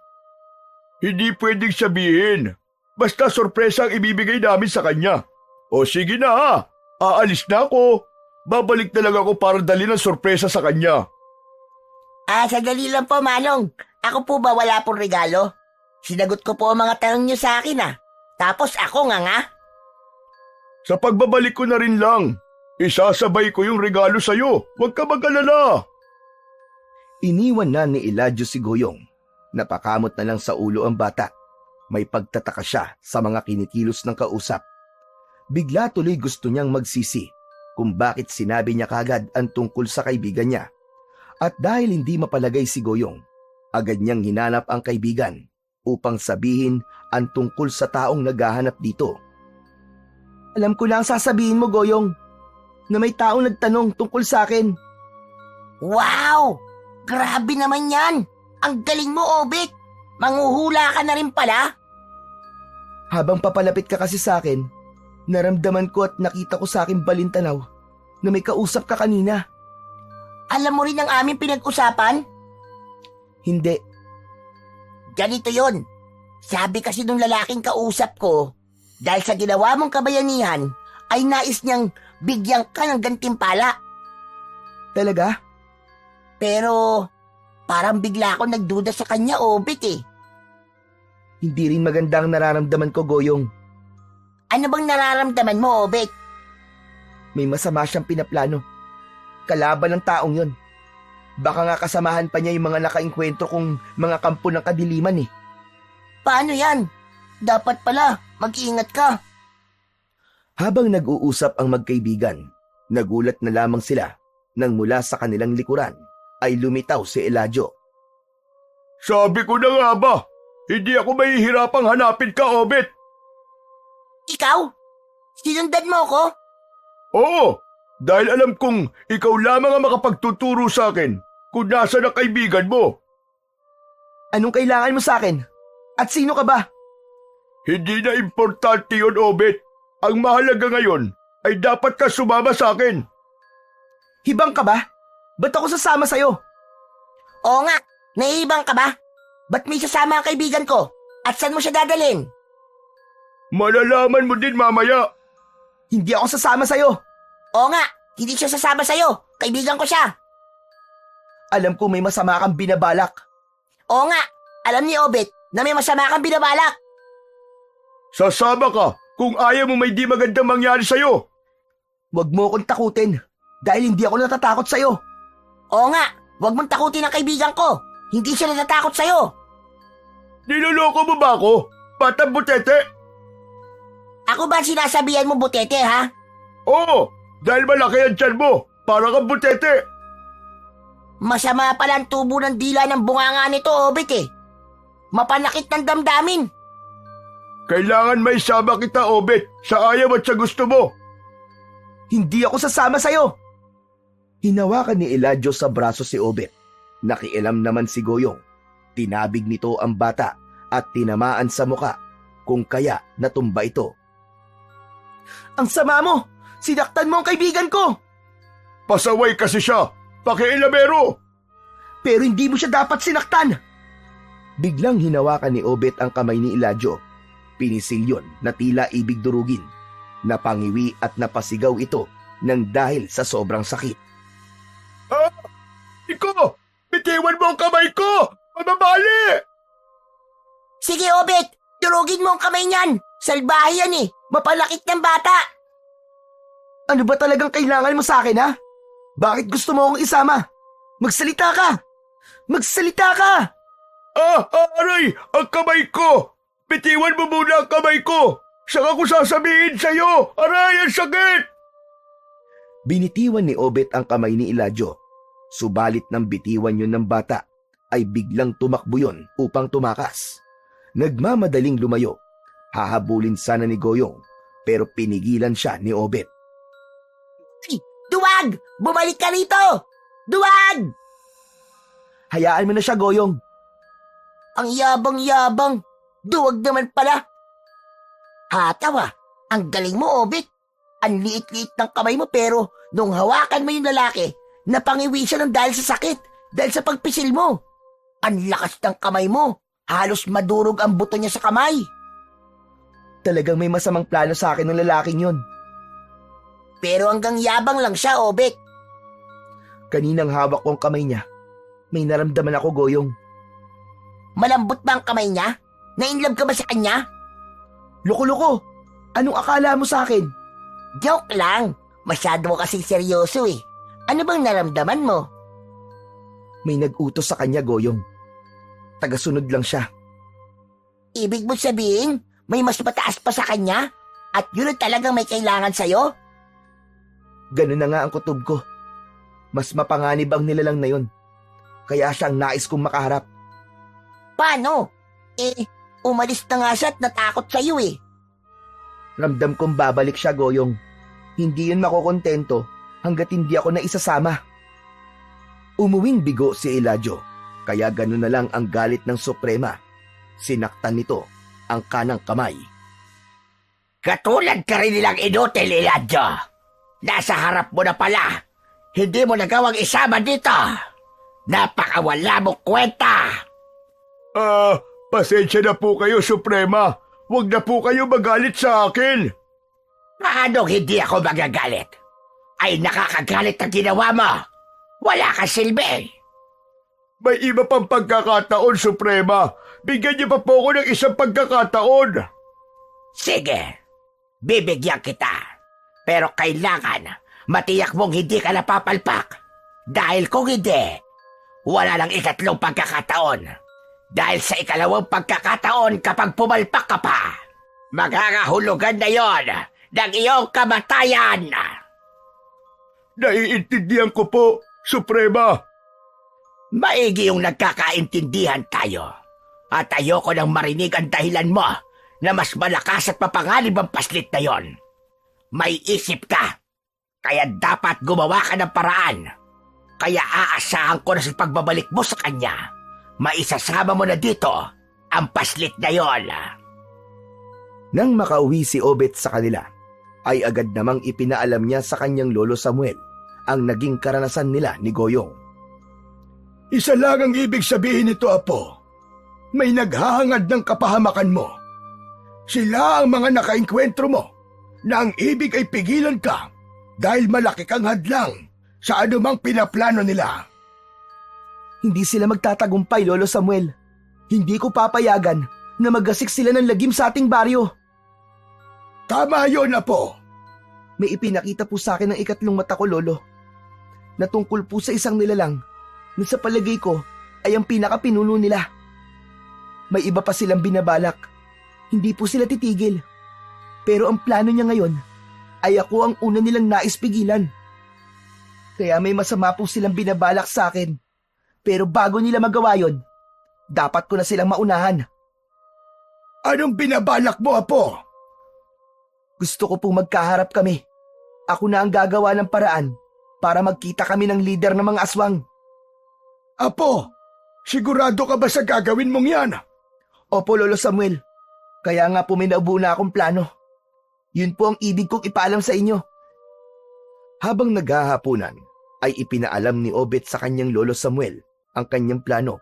Hindi pwedeng sabihin. Basta sorpresa ang ibibigay namin sa kanya. O sige na aalis na ako. Babalik na lang ako para dali ng sorpresa sa kanya. Sandali lang po, Manong. Ako po ba wala pong regalo? Sinagot ko po ang mga tanong niyo sa akin Tapos ako nga. Sa pagbabalik ko na rin lang. Isasabay ko yung regalo sa'yo. Huwag ka mag-alala. Iniwan na ni Eladio si Goyong. Napakamot na lang sa ulo ang bata. May pagtataka siya sa mga kinikilos ng kausap. Bigla tuloy gusto niyang magsisi kung bakit sinabi niya kagad ang tungkol sa kaibigan niya. At dahil hindi mapalagay si Goyong, agad niyang hinanap ang kaibigan upang sabihin ang tungkol sa taong naghahanap dito. Alam ko lang sasabihin mo, Goyong, na may taong nagtanong tungkol sa akin. Wow! Grabe naman yan! Ang galing mo, Obet! Manghuhula ka na rin pala? Habang papalapit ka kasi sa akin, naramdaman ko at nakita ko sa aking balintanaw na may kausap ka kanina. Alam mo rin ang aming pinag-usapan? Hindi. Ganito yon. Sabi kasi nung lalaking kausap ko, dahil sa ginawa mong kabayanihan, ay nais niyang bigyan ka ng gantimpala. Talaga? Pero parang bigla ako nagduda sa kanya, Obet Hindi rin maganda ang nararamdaman ko, Goyong. Ano bang nararamdaman mo, Obet? May masama siyang pinaplano. Kalaban ng taong yon. Baka nga kasamahan pa niya yung mga nakainkwentro kong mga kampo ng kadiliman Paano yan? Dapat pala, mag-iingat ka. Habang nag-uusap ang magkaibigan, nagulat na lamang sila nang mula sa kanilang likuran ay lumitaw si Eladio. Sabi ko na nga ba, hindi ako mahihirapang hanapin ka, Obet. Ikaw? Sinundan mo ko? Oo, dahil alam kong ikaw lamang ang makapagtuturo sa akin kung nasa na kaibigan mo. Anong kailangan mo sa akin? At sino ka ba? Hindi na importante yun, Obet. Ang mahalaga ngayon ay dapat ka sumama sa akin. Hibang ka ba? Ba't ako sasama sa'yo? Oo nga, nahihibang ka ba? Ba't may sasama ang kaibigan ko? At saan mo siya dadalhin? Malalaman mo din mamaya. Hindi ako sasama sa'yo. Oo nga, hindi siya sasama sa'yo. Kaibigan ko siya. Alam ko may masama kang binabalak. Oo nga, alam ni Obet na may masama kang binabalak. Sasama ka kung ayaw mo may di magandang mangyari sa'yo. Huwag mo akong takutin dahil hindi ako natatakot sa'yo. Oo nga, huwag mong takutin ang kaibigan ko. Hindi siya natatakot sa'yo. Niloloko mo ba ako? Batang butete? Ako ba sinasabihan mo, Butete, ha? Oo, dahil malaki ang tiyan mo. Para kang butete. Masama pala ang tubo ng dila ng bunganga nito, Obet eh. Mapanakit ng damdamin. Kailangan may sama kita, Obet, sa ayaw at sa gusto mo. Hindi ako sasama sa'yo. Hinawakan ni Eladio sa braso si Obet. Nakialam naman si Goyong. Tinabig nito ang bata at tinamaan sa muka, kung kaya natumba ito. Ang sama mo! Sinaktan mo ang kaibigan ko! Pasaway kasi siya. Pakiilamero. Pero hindi mo siya dapat sinaktan! Biglang hinawakan ni Obet ang kamay ni Eladio. Pinisil yun na tila ibig durugin. Napangiwi at napasigaw ito nang dahil sa sobrang sakit. Ah! Iko! Bitiwan mo ang kamay ko! Mababali! Sige, Obet, durugin mo ang kamay niyan. Salbahe yan eh. Mapalakit ng bata. Ano ba talagang kailangan mo sa akin, ha? Bakit gusto mo akong isama? Magsalita ka! Magsalita ka! Aray! Ang kamay ko! Bitiwan mo muna ang kamay ko! Saka ko sasabihin sa'yo! Aray! Ang sakit! Binitiwan ni Obet ang kamay ni Eladio. Subalit nang bitiwan yun ng bata, ay biglang tumakbo yun upang tumakas. Nagmamadaling lumayo. Hahabulin sana ni Goyong, pero pinigilan siya ni Obet. Duwag! Bumalik ka rito! Duwag! Hayaan mo na siya, Goyong. Ang yabang-yabang. Duwag naman pala. Hatawa, ang galing mo, Obet. Ang liit-liit ng kamay mo pero nung hawakan mo yung lalaki, napangiwi siya ng dahil sa sakit, dahil sa pagpisil mo. Ang lakas ng kamay mo. Halos madurog ang buto niya sa kamay. Talagang may masamang plano sa akin ng lalaking yun. Pero hanggang yabang lang siya, Obet. Kaninang hawak ko ang kamay niya, may naramdaman ako, Goyong. Malambot ba ang kamay niya? Na-inlove ka ba sa kanya? Loko-loko! Anong akala mo sa akin? Joke lang. Masyado mo kasing seryoso eh. Ano bang naramdaman mo? May nag-utos sa kanya, Goyong. Tagasunod lang siya. Ibig mo sabihin, may mas mataas pa sa kanya? At yun ang talagang may kailangan sa'yo? Ganun na nga ang kutob ko. Mas mapanganib ang nilalang na yun. Kaya siyang nais kong makaharap. Paano? Umalis na nga siya at natakot sa'yo eh. Ramdam kong babalik siya, Goyong. Hindi yun makukontento hanggat hindi ako na isasama. Umuwing bigo si Eladio, kaya ganun na lang ang galit ng Suprema. Sinaktan nito ang kanang kamay. Katulad ka rin nilang inutil, Eladio. Nasa harap mo na pala. Hindi mo nagawang isama dito. Napakawala mo kwenta. Pasensya na po kayo, Suprema. Huwag na po kayo magalit sa akin. Paanong hindi ako magagalit? Ay nakakagalit ang ginawa mo. Wala kang silbi. May iba pang pagkakataon, Suprema. Bigyan niyo pa po ako ng isang pagkakataon. Sige, bibigyan kita. Pero kailangan matiyak mong hindi ka napapalpak. Dahil kung hindi, wala nang ikatlong pagkakataon. Dahil sa ikalawang pagkakataon kapag pumalpak ka pa, magkakahulugan na yon ng iyong kamatayan. Naiintindihan ko po, Suprema. Maigi yung nagkakaintindihan tayo. At ayoko nang marinig ang dahilan mo na mas malakas at mapanganib ang paslit na yon. May isip ka, kaya dapat gumawa ka ng paraan. Kaya aasahan ko na sa pagbabalik mo sa kanya, maisasama mo na dito ang paslit na yon. Nang makauwi si Obet sa kanila, ay agad namang ipinaalam niya sa kanyang lolo Samuel ang naging karanasan nila ni Goyong. Isa lang ang ibig sabihin nito, Apo. May naghahangad ng kapahamakan mo. Sila ang mga nakainkwentro mo na ang ibig ay pigilan ka dahil malaki kang hadlang sa anumang pinaplano nila. Hindi sila magtatagumpay, Lolo Samuel. Hindi ko papayagan na magasik sila ng lagim sa ating baryo. Tama yun, Apo. May ipinakita po sa akin ng ikatlong mata ko, Lolo, na tungkol po sa isang nilalang na sa palagay ko ay ang pinakapinuno nila. May iba pa silang binabalak. Hindi po sila titigil. Pero ang plano niya ngayon ay ako ang una nilang nais pigilan. Kaya may masama po silang binabalak sa akin. Pero bago nila magawa yon, dapat ko na silang maunahan. Anong binabalak mo, Apo? Gusto ko pong magkaharap kami. Ako na ang gagawa ng paraan para magkita kami ng lider ng mga aswang. Apo, sigurado ka ba sa gagawin mong yan? Opo, Lolo Samuel. Kaya nga po may naubuo na akong plano. Yun po ang ibig kong ipaalam sa inyo. Habang naghahapunan, ay ipinaalam ni Obet sa kanyang lolo Samuel ang kanyang plano.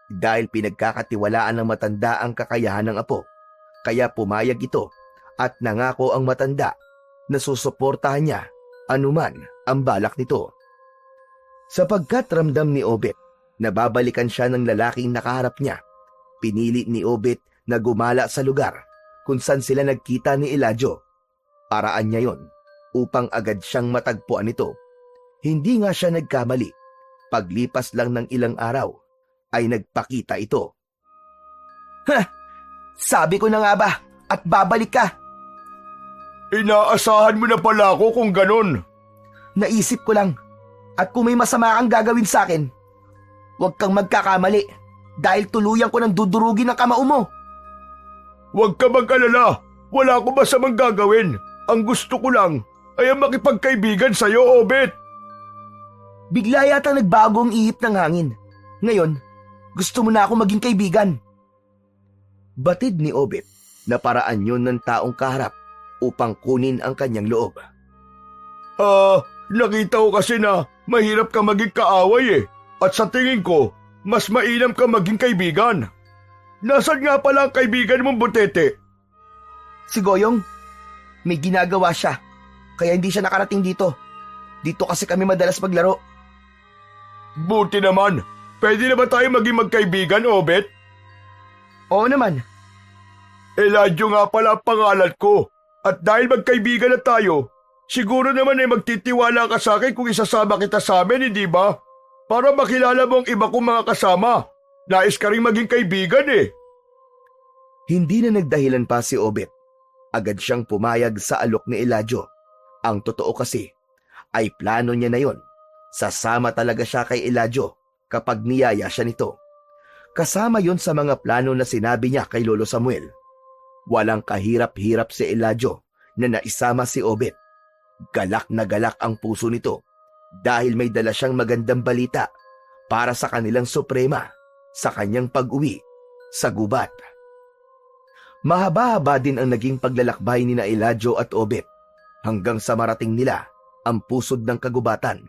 Dahil pinagkakatiwalaan ng matanda ang kakayahan ng apo, kaya pumayag ito at nangako ang matanda na susuportahan niya anuman ang balak nito. Sapagkat ramdam ni Obet na babalikan siya ng lalaking nakaharap niya, pinili ni Obet na gumala sa lugar kung saan sila nagkita ni Elijah. Paraan niya yon upang agad siyang matagpuan ito. Hindi nga siya nagkamali. Paglipas lang ng ilang araw, ay nagpakita ito. Sabi ko na nga ba at babalik ka. Inaasahan mo na pala ako kung ganon. Naisip ko lang. At kung may masama kang gagawin sa akin, huwag kang magkakamali dahil tuluyan ko ng dudurugin ang kamao mo. Huwag ka mag-alala. Wala ko masamang gagawin. Ang gusto ko lang ay ang makipagkaibigan sa'yo, Obet. Bigla yata nagbago ang ihip ng hangin. Ngayon, gusto mo na ako maging kaibigan. Batid ni Obet na paraan yun ng taong kaharap upang kunin ang kanyang loob. Nakita ko kasi na mahirap ka maging kaaway eh. At sa tingin ko, mas mainam ka maging kaibigan. Nasaan nga pala ang kaibigan mong Butete? Si Goyong, may ginagawa siya. Kaya hindi siya nakarating dito. Dito kasi kami madalas maglaro. Buti naman. Pwede na ba tayo maging magkaibigan, Obet? Oo naman. Elijah nga pala ang pangalan ko. At dahil magkaibigan na tayo, siguro naman ay magtitiwala ka sa akin kung isasama kita sa amin, hindi ba? Para makilala mo ang iba kong mga kasama. Nais ka rin maging kaibigan eh. Hindi na nagdahilan pa si Obet. Agad siyang pumayag sa alok ni Elijah. Ang totoo kasi ay plano niya na yon. Sasama talaga siya kay Elijah kapag niyaya siya nito. Kasama yon sa mga plano na sinabi niya kay Lolo Samuel. Walang kahirap-hirap si Elijah na naisama si Obet. Galak na galak ang puso nito dahil may dala siyang magandang balita para sa kanilang suprema sa kanyang pag-uwi sa gubat. Mahaba-haba din ang naging paglalakbay ni na Elijah at Obet hanggang sa marating nila ang pusod ng kagubatan.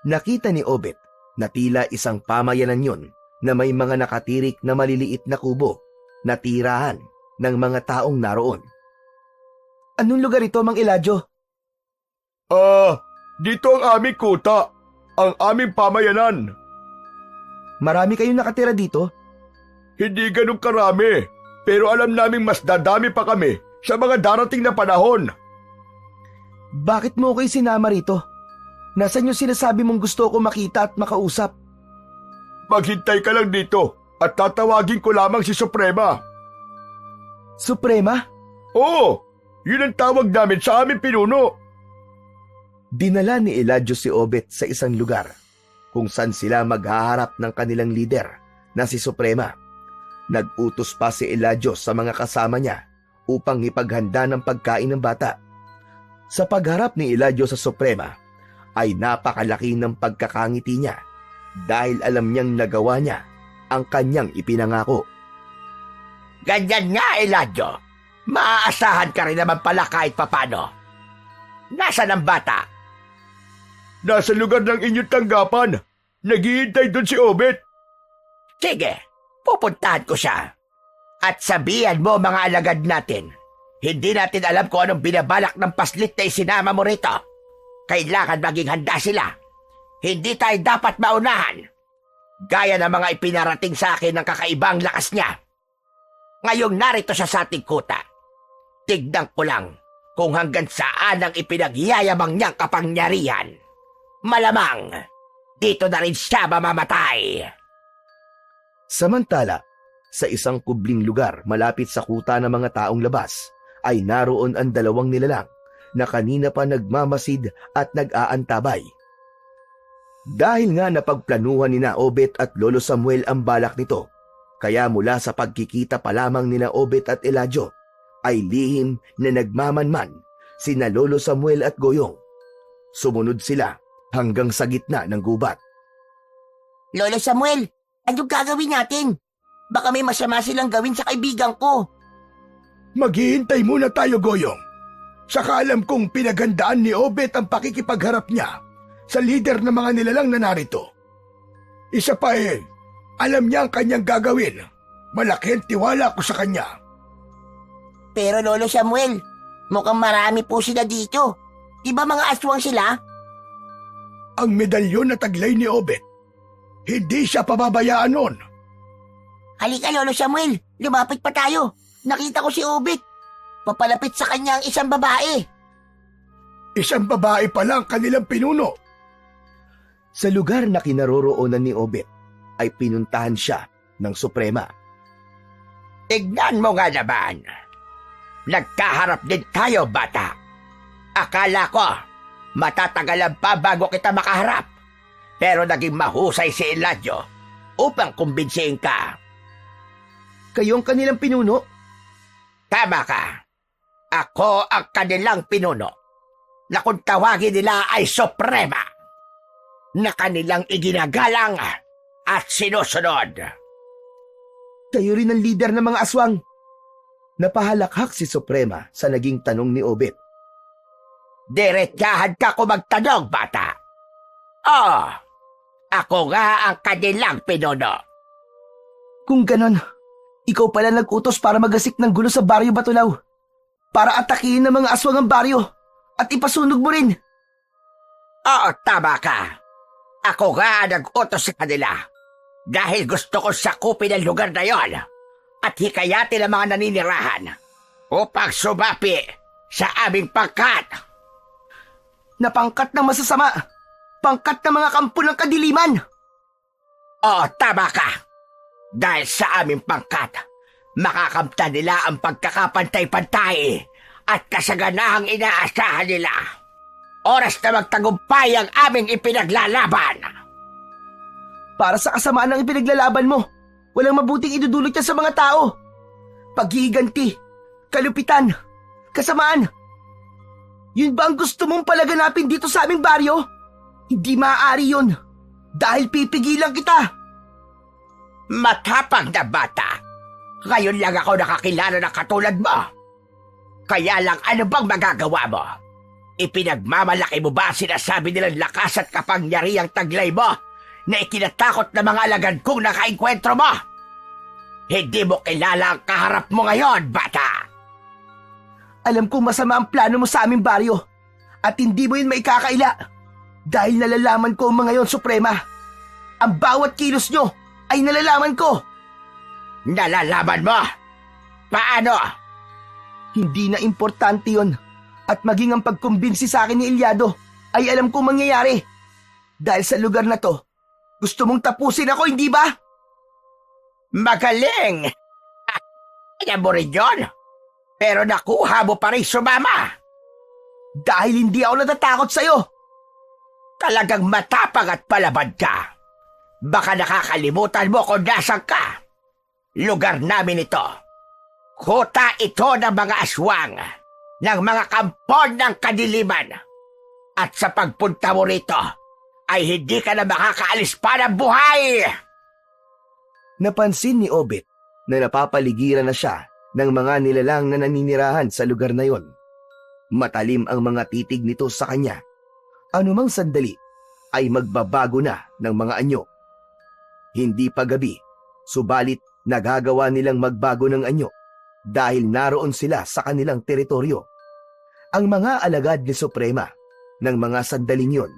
Nakita ni Obet na tila isang pamayanan yon na may mga nakatirik na maliliit na kubo na tirahan ng mga taong naroon. Anong lugar ito, Mang Elijah? Dito ang aming kuta, ang aming pamayanan. Marami kayong nakatira dito? Hindi ganun karami, pero alam naming mas dadami pa kami sa mga darating na panahon. Bakit mo ko sinama rito? Nasaan yung sinasabi mong gusto ko makita at makausap? Maghintay ka lang dito at tatawagin ko lamang si Suprema. Suprema? Oo, yun ang tawag namin sa aming pinuno. Dinala ni Elijah si Obet sa isang lugar kung saan sila maghaharap ng kanilang lider na si Suprema. Nag-utos pa si Elijah sa mga kasama niya upang ipaghanda ng pagkain ng bata. Sa pagharap ni Elijah sa Suprema ay napakalaki ng pagkakangiti niya dahil alam niyang nagawa niya ang kanyang ipinangako. Ganyan nga, Elijah. Maaasahan ka rin naman pala kahit papano. Nasaan ang bata? Nasa lugar ng inyong tanggapan. Naghihintay doon si Obet. Sige, pupuntahan ko siya. At sabihan mo mga alagad natin, hindi natin alam kung anong binabalak ng paslit na isinama mo rito. Kailangan maging handa sila. Hindi tayo dapat maunahan. Gaya ng mga ipinarating sa akin ng kakaibang lakas niya. Ngayong narito siya sa ating kuta. Tignan ko lang kung hanggang saan ang ipinagyayabang niyang kapangyarihan. Malamang, dito na rin siya mamamatay. Samantala, sa isang kubling lugar malapit sa kuta ng mga taong labas, ay naroon ang dalawang nilalang na kanina pa nagmamasid at nag-aantabay. Dahil nga napagplanuhan ni na Obet at Lolo Samuel ang balak nito, kaya mula sa pagkikita pa lamang ni na Obet at Eladio, ay lihim na nagmamanman sina Lolo Samuel at Goyong. Sumunod sila hanggang sa gitna ng gubat. Lolo Samuel, anong gagawin natin? Baka may masama silang gawin sa kaibigan ko. Maghihintay muna tayo, Goyong. Saka alam kong pinaghandaan ni Obet ang pakikipagharap niya sa lider ng mga nilalang na narito. Isa pa alam niya ang kanyang gagawin. Malaki ang tiwala ko sa kanya. Pero Lolo Samuel, mukhang marami po sila dito. Di ba mga aswang sila? Ang medalyon na taglay ni Obet, hindi siya pababayaan nun. Halika Lolo Samuel, lumapit pa tayo. Nakita ko si Obet. Papalapit sa kanya ang isang babae. Isang babae pala ang kanilang pinuno. Sa lugar na kinaroroonan ni Obet, ay pinuntahan siya ng Suprema. Tignan mo nga naman. Nagkaharap din tayo, bata. Akala ko, matatagalan pa bago kita makaharap. Pero naging mahusay si Eladio upang kumbinsihin ka. Kayong kanilang pinuno? Tama ka. Ako ang kanilang pinuno. Na kung tawagin nila ay Suprema. Na kanilang iginagalang at sinusunod. Kayo rin ang leader ng mga aswang. Napahalakhak si Suprema sa naging tanong ni Obet. Diretsahan ka kung magtanong, bata. Oh, ako nga ang kanilang pinuno. Kung ganon, ikaw pala nag-utos para magasik ng gulo sa baryo Batulaw. Para atakihin ng mga aswang ang baryo at ipasunog mo rin. Oo, tama ka. Ako nga nag-utos sa kanila dahil gusto ko sakupin ang lugar na yon at hikayatin ang mga naninirahan upang sumapi sa aming pangkat. Na pangkat ng masasama, pangkat ng mga kampo ng kadiliman. Oo, tama ka. Dahil sa aming pangkat, makakamtan nila ang pagkakapantay-pantay at kasaganahang inaasahan nila. Oras na magtagumpay ang aming ipinaglalaban. Para sa kasamaan ng ipinaglalaban mo, walang mabuting idudulot yan sa mga tao. Paghihiganti, kalupitan, kasamaan. Yun ba ang gusto mong palaganapin dito sa aming baryo? Hindi maaari yun, dahil pipigilan kita. Matapang na bata. Ngayon lang ako nakakilala na katulad mo. Kaya lang ano bang magagawa mo? Ipinagmamalaki mo ba sinasabi nilang lakas at kapangyarihang taglay mo na ikinatakot na mga alagad kong nakainkwentro mo? Hindi mo kilala ang kaharap mo ngayon, bata. Alam kong masama ang plano mo sa aming baryo at hindi mo yun maikakaila dahil nalalaman ko ang mga yon, Suprema. Ang bawat kilos nyo ay nalalaman ko. Nalalaman mo? Paano? Hindi na importante yon at maging ang pagkumbinsi sa akin ni Elyado ay alam kong mangyayari. Dahil sa lugar na to, gusto mong tapusin ako, hindi ba? Magaling! Kaya mo rin yun? Pero nakuha mo pa rin sumama. Dahil hindi ako natatakot sa'yo. Talagang matapang at palabad ka. Baka nakakalimutan mo kung nasan ka. Lugar namin ito. Kuta ito ng mga aswang, ng mga kampon ng kadiliman. At sa pagpunta mo rito, ay hindi ka na makakaalis pa ng buhay. Napansin ni Obet na napapaligiran na siya ng mga nilalang na naninirahan sa lugar na yon. Matalim ang mga titig nito sa kanya. Anumang sandali ay magbabago na ng mga anyo. Hindi pa gabi, subalit nagagawa nilang magbago ng anyo dahil naroon sila sa kanilang teritoryo. Ang mga alagad ni Suprema ng mga sandaling yun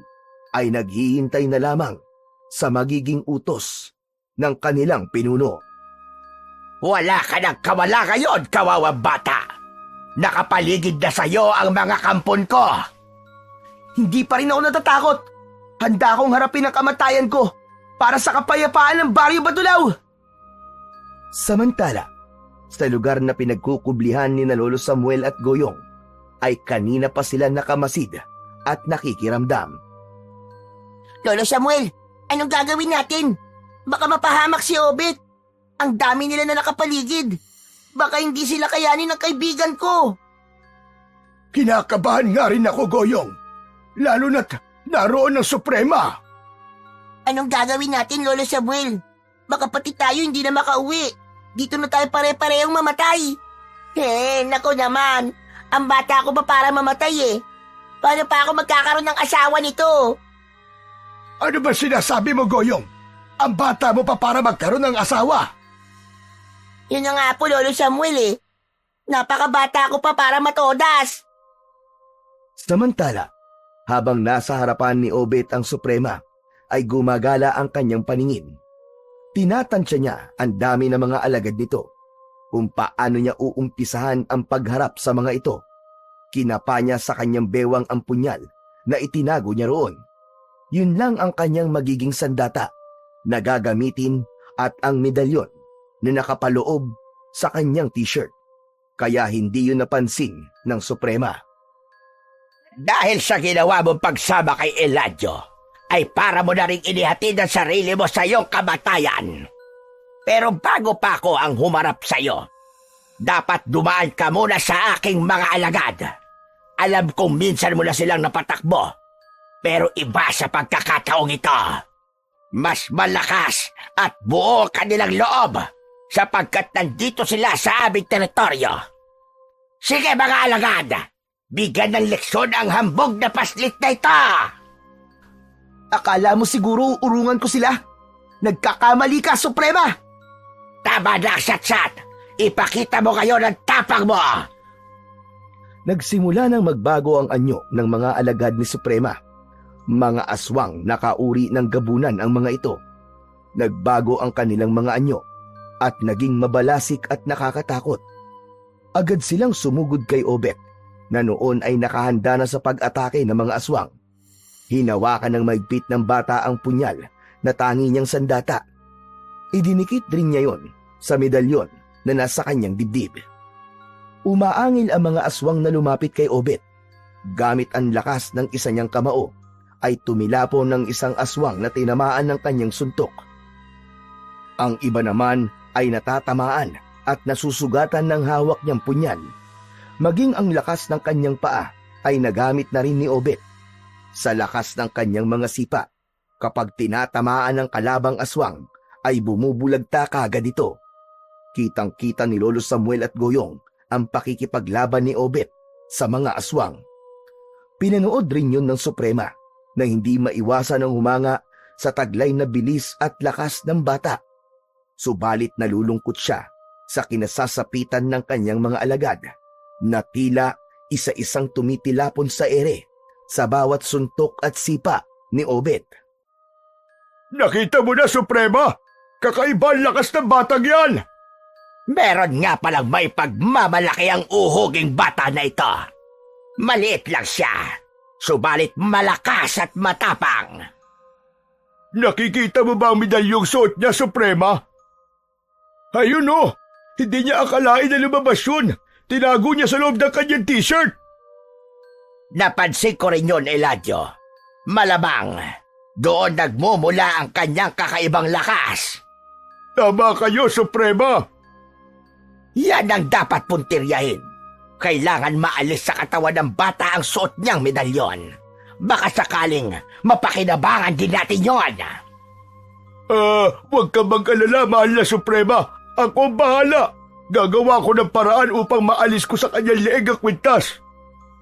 ay naghihintay na lamang sa magiging utos ng kanilang pinuno. Wala ka ng kawala ngayon, kawawang bata. Nakapaligid na sa'yo ang mga kampon ko. Hindi pa rin ako natatakot. Handa akong harapin ang kamatayan ko para sa kapayapaan ng Baryo Batulaw. Samantala, sa lugar na pinagkukublihan ni na Lolo Samuel at Goyong, ay kanina pa sila nakamasid at nakikiramdam. Lolo Samuel, anong gagawin natin? Baka mapahamak si Obet. Ang dami nila na nakapaligid. Baka hindi sila kayanin ng kaibigan ko. Kinakabahan nga rin ako, Goyong. Lalo na't naroon ang Suprema. Anong gagawin natin, Lolo Samuel? Baka pati tayo hindi na makauwi. Dito na tayo pare-parehong mamatay. Nako naman. Ang bata ko ba para mamatay eh? Paano pa ako magkakaroon ng asawa nito? Ano ba sinasabi mo, Goyong? Ang bata mo pa para magkaroon ng asawa? Yun na nga po, Lolo Samuel eh. Napakabata ko pa para matodas. Samantala, habang nasa harapan ni Obet ang Suprema, ay gumagala ang kanyang paningin. Tinatansya niya ang dami ng mga alagad nito, kung paano niya uumpisahan ang pagharap sa mga ito. Kinapa niya sa kanyang bewang ang punyal na itinago niya roon. Yun lang ang kanyang magiging sandata na gagamitin at ang medalyon na nakapaloob sa kanyang t-shirt. Kaya hindi yun napansin ng Suprema. Dahil sa ginawa mong pagsama kay Eladio, ay para mo na rin inihatid ang sarili mo sa iyong kamatayan. Pero bago pa ako ang humarap sa iyo, dapat dumaan ka muna sa aking mga alagad. Alam kong minsan mo na silang napatakbo, pero iba sa pagkakataong ito. Mas malakas at buo kanilang loob sapagkat nandito sila sa aming teritoryo. Sige mga alagad, bigyan ng leksyon ang hambog na paslit na ito. Akala mo siguro urungan ko sila? Nagkakamali ka, Suprema! Tama na, Satsat. Ipakita mo ngayon ang tapang mo. Nagsimula nang magbago ang anyo ng mga alagad ni Suprema. Mga aswang nakauri ng gabunan ang mga ito. Nagbago ang kanilang mga anyo at naging mabalasik at nakakatakot. Agad silang sumugod kay Obet na noon ay nakahanda na sa pag-atake ng mga aswang. Hinawakan ng maigpit ng bata ang punyal na tangi niyang sandata. Idinikit rin niya yon sa medalyon na nasa kanyang dibdib. Umaangil ang mga aswang na lumapit kay Obet. Gamit ang lakas ng isa niyang kamao, ay tumilapo ng isang aswang na tinamaan ng kanyang suntok. Ang iba naman ay natatamaan at nasusugatan ng hawak niyang punyal. Maging ang lakas ng kanyang paa ay nagamit na rin ni Obet. Sa lakas ng kanyang mga sipa, kapag tinatamaan ng kalabang aswang, ay bumubulagta kaagad ito. Kitang-kita ni Lolo Samuel at Goyong ang pakikipaglaban ni Obet sa mga aswang. Pinanood rin yun ng Suprema na hindi maiwasan ang humanga sa taglay na bilis at lakas ng bata. Subalit nalulungkot siya sa kinasasapitan ng kanyang mga alagad na tila isa-isang tumitilapon sa ere sa bawat suntok at sipa ni Obet. Nakita mo na, Suprema! Kakaiba ang lakas ng batang yan! Meron nga palang may pagmamalaki ang uhuging bata na ito. Maliit lang siya, subalit malakas at matapang. Nakikita mo ba ang medalyong suot niya, Suprema? Ayun o! Hindi niya akalain na lumabas yun. Tinago niya sa loob ng kanyang t-shirt. Napansin ko rin yun, Eladio. Malamang, doon nagmumula ang kanyang kakaibang lakas. Tama kayo, Suprema. Yan ang dapat puntiryahin. Kailangan maalis sa katawan ng bata ang suot niyang medalyon. Baka sakaling mapakinabangan din natin yon. Huwag ka mag-alala, mahal na Suprema. Ako ang bahala. Gagawa ko ng paraan upang maalis ko sa kanyang leeg ang kwintas.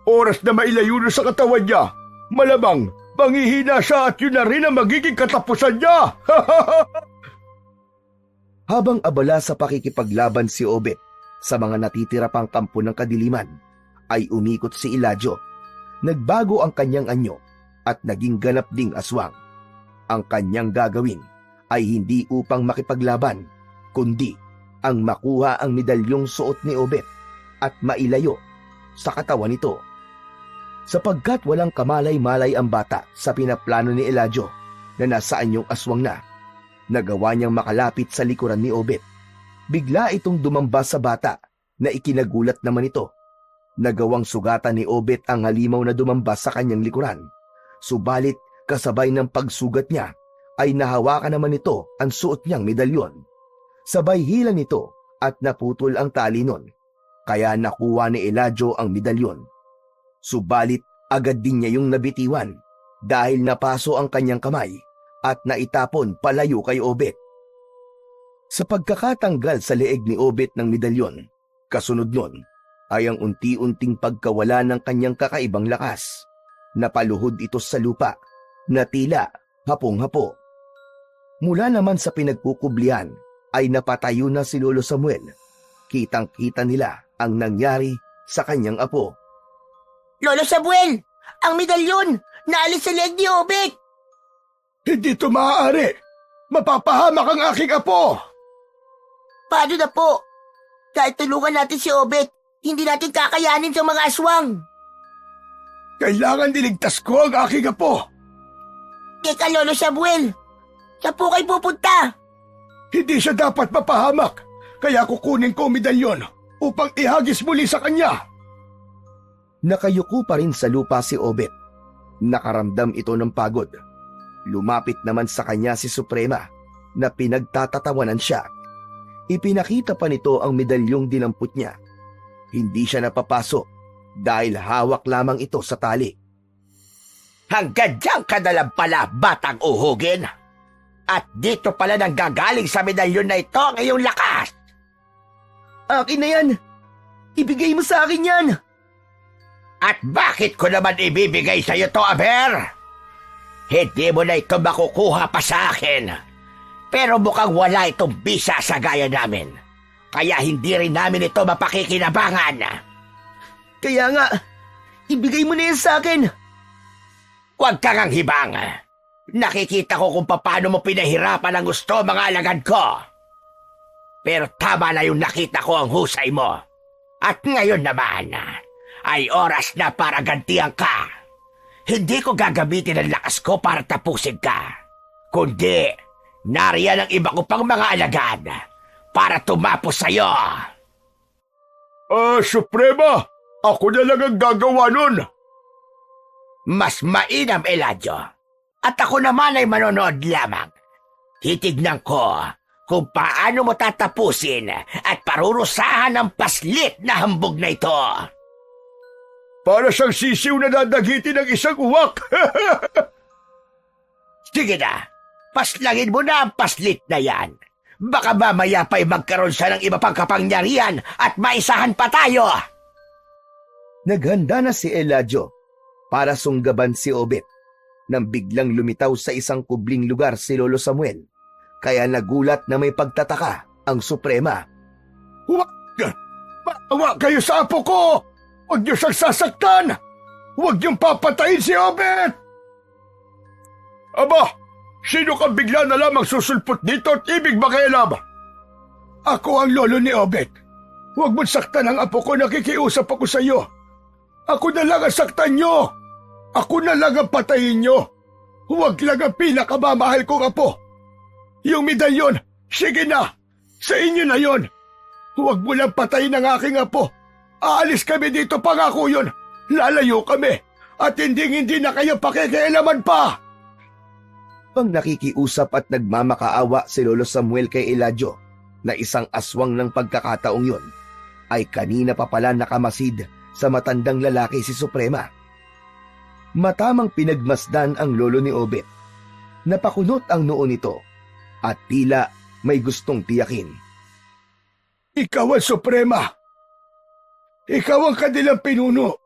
Oras na mailayo na sa katawan niya. Malamang, manghihina siya at yun na rin ang magiging katapusan niya. Habang abala sa pakikipaglaban si Obet sa mga natitira pang kampo ng kadiliman, ay umikot si Eladio. Nagbago ang kanyang anyo at naging ganap ding aswang. Ang kanyang gagawin ay hindi upang makipaglaban, kundi ang makuha ang medalyong suot ni Obet at mailayo sa katawan nito. Sapagkat walang kamalay-malay ang bata sa pinaplano ni Eladio na nasa anyong aswang na, nagawa niyang makalapit sa likuran ni Obet. Bigla itong dumamba sa bata na ikinagulat naman ito. Nagawang sugatan ni Obet ang halimaw na dumamba sa kanyang likuran. Subalit kasabay ng pagsugat niya ay nahawakan naman nito ang suot niyang medalyon. Sabay hila nito at naputol ang tali nun. Kaya nakuha ni Eladio ang medalyon. Subalit agad din niya yung nabitiwan dahil napaso ang kanyang kamay at naitapon palayo kay Obet. Sa pagkakatanggal sa leeg ni Obet ng medalyon, kasunod nun ay ang unti-unting pagkawala ng kanyang kakaibang lakas. Napaluhod ito sa lupa na tila hapong-hapo. Mula naman sa pinagkukublihan ay napatayo na si Lolo Samuel. Kitang-kita nila ang nangyari sa kanyang apo. Lolo Samuel, ang medalyon, naalis sa leg ni Obet. Hindi ito maaari. Mapapahamak ang aking apo. Paano na po? Kahit tulungan natin si Obet, hindi natin kakayanin sa mga aswang. Kailangan niligtas ko ang aking apo. Teka, Lolo Samuel, saan po kayo pupunta? Hindi siya dapat mapahamak. Kaya kukunin ko ang medalyon upang ihagis muli sa kanya. Nakayuko pa rin sa lupa si Obet. Nakaramdam ito ng pagod. Lumapit naman sa kanya si Suprema na pinagtatatawanan siya. Ipinakita pa nito ang medalyong dinampot niya. Hindi siya napapasok dahil hawak lamang ito sa tali. Hanggang dyan ka na lang pala, batang uhugin. At dito pala nang gagaling sa medalyon na ito ang iyong lakas. Akin na yan! Ibigay mo sa akin yan! At bakit ko naman ibibigay sa iyo to, Aber? Hindi mo na ito makukuha pa sa akin. Pero mukhang wala itong bisa sa gaya namin. Kaya hindi rin namin ito mapakikinabangan. Kaya nga, ibigay mo na yan sa akin! Huwag kang ang hibang. Nakikita ko kung paano mo pinahirapan ang gusto mga alagad ko. Pero tama na yung nakita ko ang husay mo. At ngayon naman, ay oras na para gantihan ka. Hindi ko gagamitin ang lakas ko para tapusin ka. Kundi, nariyan ang iba ko pang mga alagad para tumapos sa'yo. Suprema, ako na lang ang gagawa nun. Mas mainam, Eladio. At ako naman ay manonood lamang. Titignan ko kung paano mo tatapusin at parurusahan ang paslit na hambog na ito. Para siyang sisiw na dadagitin ng isang uwak. Sige na, paslangin mo na ang paslit na yan. Baka mamaya pa'y magkaroon siya ng iba pang kapangyarihan at maisahan pa tayo. Naghanda na si Eladio para sunggaban si Obet nang biglang lumitaw sa isang kubling lugar si Lolo Samuel. Kaya nagulat na may pagtataka ang Suprema. Huwag! Maawa kayo sa apo ko! Huwag niyo siyang sasaktan! Huwag niyong papatayin si Obet! Aba, sino ka bigla na lamang susulpot dito at ibig makialam? Ako ang lolo ni Obet. Huwag mong saktan ang apo ko, nakikiusap ako sa iyo. Ako na lang ang saktan niyo! Ako na lang ang patayin niyo! Huwag lang ang pinakamamahal kong apo! Yung medalyon, sige na! Sa inyo na yon! Huwag mo lang patayin ang aking apo! Aalis kami dito, pangako yun! Lalayo kami! At hindi na kayo pakikialaman pa! Pang nakikiusap at nagmamakaawa si Lolo Samuel kay Eladio na isang aswang ng pagkakataong yun, ay kanina pa pala nakamasid sa matandang lalaki si Suprema. Matamang pinagmasdan ang lolo ni Obet. Napakunot ang noo nito at tila may gustong tiyakin. Ikaw ang Suprema! Ikaw ang kanilang pinuno!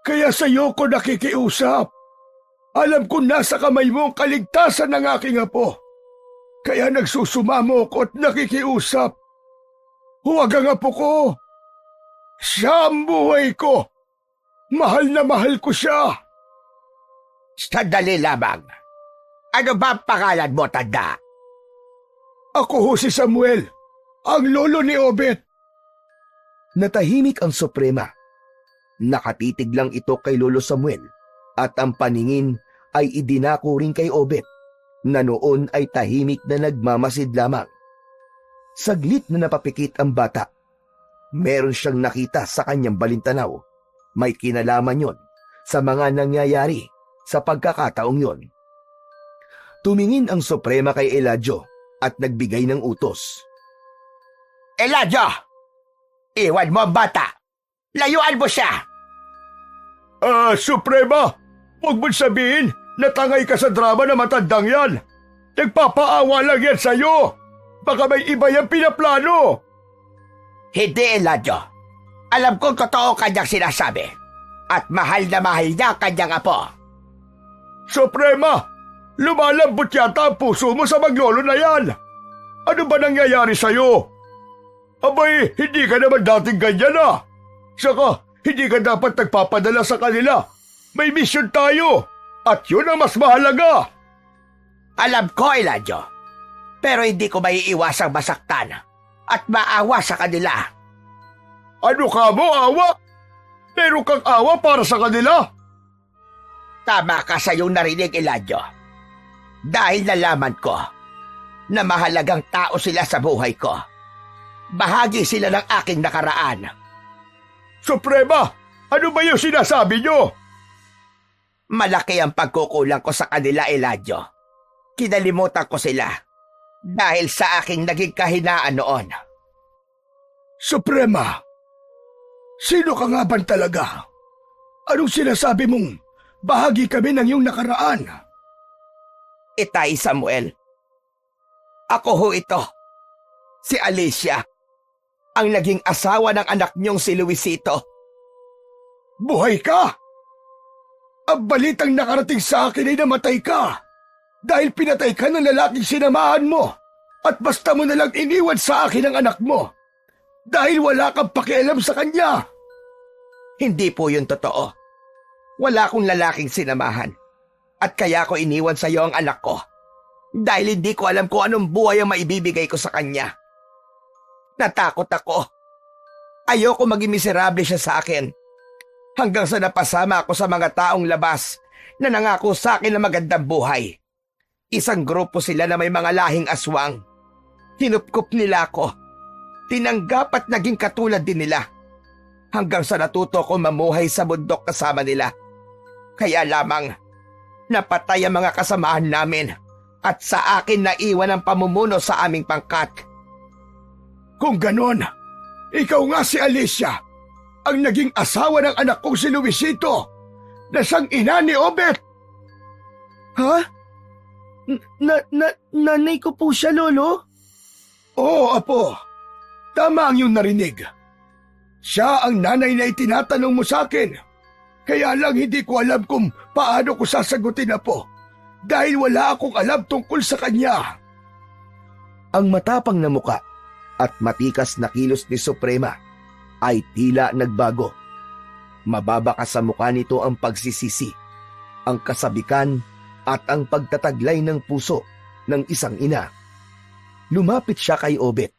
Kaya sa'yo ko nakikiusap. Alam ko nasa kamay mo ang kaligtasan ng aking apo. Kaya nagsusumamo ko at nakikiusap. Huwag ang apo ko. Siya ang buhay ko. Mahal na mahal ko siya. Sandali lamang. Ano ba ang pangalan mo, tanda? Ako ho si Samuel, ang lolo ni Obet. Natahimik ang Suprema. Nakatitig lang ito kay Lolo Samuel at ang paningin ay idinako rin kay Obet na noon ay tahimik na nagmamasid lamang. Saglit na napapikit ang bata. Meron siyang nakita sa kanyang balintanaw. May kinalaman yon sa mga nangyayari sa pagkakataong yon. Tumingin ang Suprema kay Eladio at nagbigay ng utos. Eladio! Iwan mo ang bata! Layuan mo siya! Suprema, huwag mo sabihin na tangay ka sa drama na matandang yan. Nagpapaawa lang yan sa'yo. Baka may iba yung pinaplano. Hindi, Eladio. Alam kong totoo kanyang sinasabi. At mahal na mahal niya ang kanyang apo. Suprema, lumalambot yata ang puso mo sa maglolo na yan. Ano ba nangyayari sa'yo? Abay, hindi ka naman dating ganyan ah. Saka, hindi ka dapat nagpapadala sa kanila. May mission tayo. At yun ang mas mahalaga. Alam ko, Eladio. Pero hindi ko maiiwasang masaktan at maawa sa kanila. Ano ka mo, awa? Meron kang awa para sa kanila? Tama ka sa iyong narinig, Eladio. Dahil nalaman ko na mahalagang tao sila sa buhay ko. Bahagi sila ng aking nakaraan. Suprema, ano ba yung sinasabi nyo? Malaki ang pagkukulang ko sa kanila, Eladio. Kinalimutan ko sila dahil sa aking naging kahinaan noon. Suprema, sino ka nga ba talaga? Anong sinasabi mong bahagi kami ng iyong nakaraan? Itay Samuel. Ako ho ito. Si Alicia. Ang naging asawa ng anak niyong si Luisito. Buhay ka? Ang balitang nakarating sa akin ay namatay ka dahil pinatay ka ng lalaking sinamahan mo at basta mo nalang iniwan sa akin ang anak mo dahil wala kang pakialam sa kanya. Hindi po yun totoo. Wala akong lalaking sinamahan at kaya ko iniwan sa iyo ang anak ko dahil hindi ko alam kung anong buhay ang maibibigay ko sa kanya. Natakot ako. Ayoko maging miserable siya sa akin. Hanggang sa napasama ako sa mga taong labas na nangako sa akin ng magandang buhay. Isang grupo sila na may mga lahing aswang. Hinupkop nila ako. Tinanggap at naging katulad din nila. Hanggang sa natuto ko mamuhay sa bundok kasama nila. Kaya lamang, napatay ang mga kasamahan namin at sa akin naiwan ang pamumuno sa aming pangkat. Kung ganon, ikaw nga si Alicia, ang naging asawa ng anak kong si Luisito, na siyang ina ni Obet. Ha? Nanay ko po siya, Lolo? Oo, apo. Tama ang iyong narinig. Siya ang nanay na itinatanong mo sa akin. Kaya lang hindi ko alam kung paano ko sasagutin, apo. Dahil wala akong alam tungkol sa kanya. Ang matapang na muka at matikas na kilos ni Suprema ay tila nagbago. Mababa ka sa mukha nito ang pagsisisi, ang kasabikan at ang pagtataglay ng puso ng isang ina. Lumapit siya kay Obet.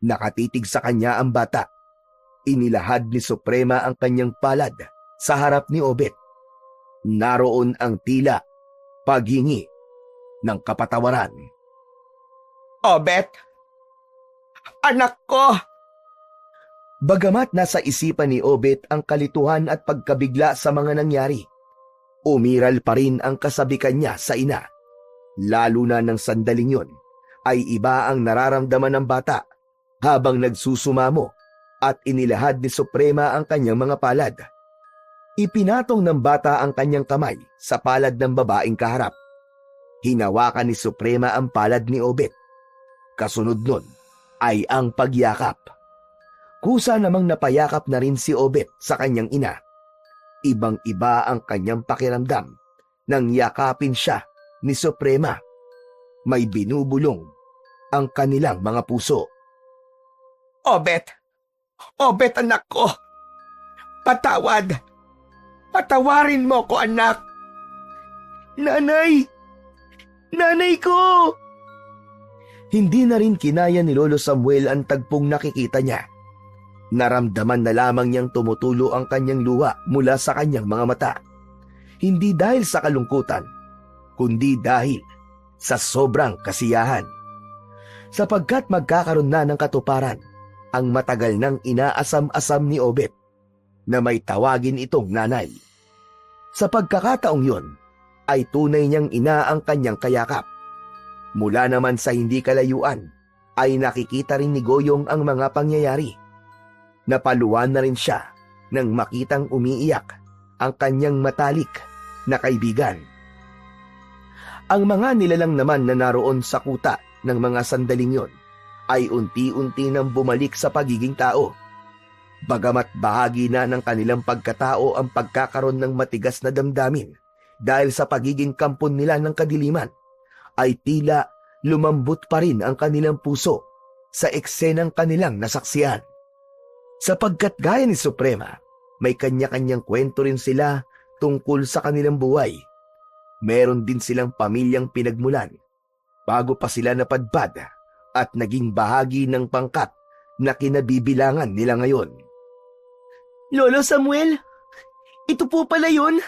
Nakatitig sa kanya ang bata. Inilahad ni Suprema ang kanyang palad sa harap ni Obet. Naroon ang tila paghingi ng kapatawaran. Obet! Anak ko! Bagamat nasa isipan ni Obet ang kalituhan at pagkabigla sa mga nangyari, umiral pa rin ang kasabikan niya sa ina. Lalo na ng sandaling yun, ay iba ang nararamdaman ng bata habang nagsusumamo at inilahad ni Suprema ang kanyang mga palad. Ipinatong ng bata ang kanyang kamay sa palad ng babaeng kaharap. Hinawakan ni Suprema ang palad ni Obet. Kasunod nun ay ang pagyakap. Kusa namang napayakap na rin si Obet sa kanyang ina. Ibang-iba ang kanyang pakiramdam nang yakapin siya ni Suprema. May binubulong ang kanilang mga puso. Obet! Obet, anak ko! Patawad! Patawarin mo ko, anak! Nanay! Nanay ko! Hindi na rin kinaya ni Lolo Samuel ang tagpong nakikita niya. Naramdaman na lamang niyang tumutulo ang kanyang luha mula sa kanyang mga mata. Hindi dahil sa kalungkutan, kundi dahil sa sobrang kasiyahan. Sapagkat magkakaroon na ng katuparan ang matagal nang inaasam-asam ni Obet na may tawagin itong nanay. Sa pagkakataong yon, ay tunay niyang ina ang kanyang kayakap. Mula naman sa hindi kalayuan, ay nakikita rin ni Goyong ang mga pangyayari. Napaluan na rin siya nang makitang umiiyak ang kanyang matalik na kaibigan. Ang mga nilalang naman na naroon sa kuta ng mga sandaling yon ay unti-unti nang bumalik sa pagiging tao. Bagamat bahagi na ng kanilang pagkatao ang pagkakaroon ng matigas na damdamin dahil sa pagiging kampon nila ng kadiliman, ay tila lumambot pa rin ang kanilang puso sa eksenang kanilang nasaksihan. Sapagkat gaya ni Suprema, may kanya-kanyang kwento rin sila tungkol sa kanilang buhay. Meron din silang pamilyang pinagmulan bago pa sila napadpad at naging bahagi ng pangkat na kinabibilangan nila ngayon. Lolo Samuel, ito po pala yun.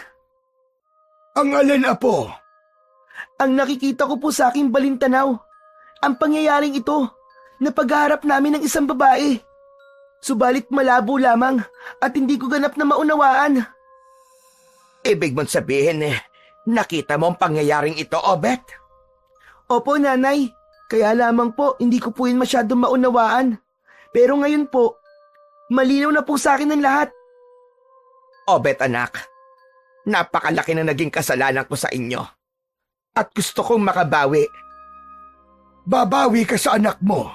Ang alin, apo? Ang nakikita ko po sa aking balintanaw. Ang pangyayaring ito na pagharap namin ng isang babae. Subalit malabo lamang at hindi ko ganap na maunawaan. Ibig mong sabihin nakita mo ang pangyayaring ito, Obet? Opo, nanay. Kaya lamang po, hindi ko po yun masyadong maunawaan. Pero ngayon po, malinaw na po sa akin ang lahat. Obet, anak, napakalaki na naging kasalanan ko sa inyo. At gusto kong makabawi. Babawi ka sa anak mo.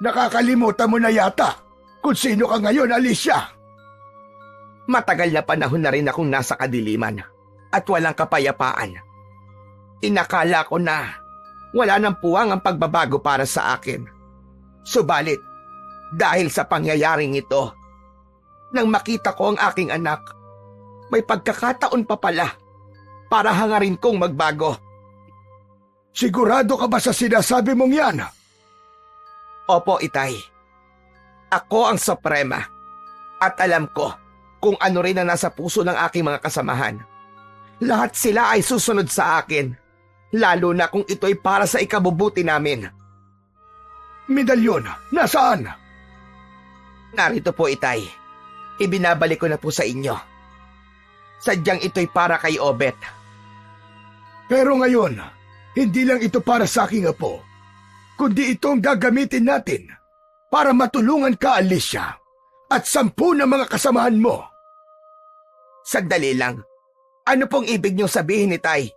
Nakakalimutan mo na yata kung sino ka ngayon, Alicia. Matagal na panahon na rin akong nasa kadiliman at walang kapayapaan. Inakala ko na wala nang puwang ang pagbabago para sa akin. Subalit, dahil sa pangyayaring ito, nang makita ko ang aking anak, may pagkakataon pa pala para hangarin kong magbago. Sigurado ka ba sa sinasabi mong yan? Opo, Itay. Ako ang Suprema at alam ko kung ano rin ang nasa puso ng aking mga kasamahan. Lahat sila ay susunod sa akin, lalo na kung ito'y para sa ikabubuti namin. Medalyon, nasaan? Narito po, Itay. Ibinabalik ko na po sa inyo. Sadyang ito'y para kay Obet. Pero ngayon, hindi lang ito para sa aking apo, kundi itong gagamitin natin para matulungan ka, Alicia, at 10 na mga kasamahan mo. Sandali lang. Ano pong ibig niyong sabihin, Itay?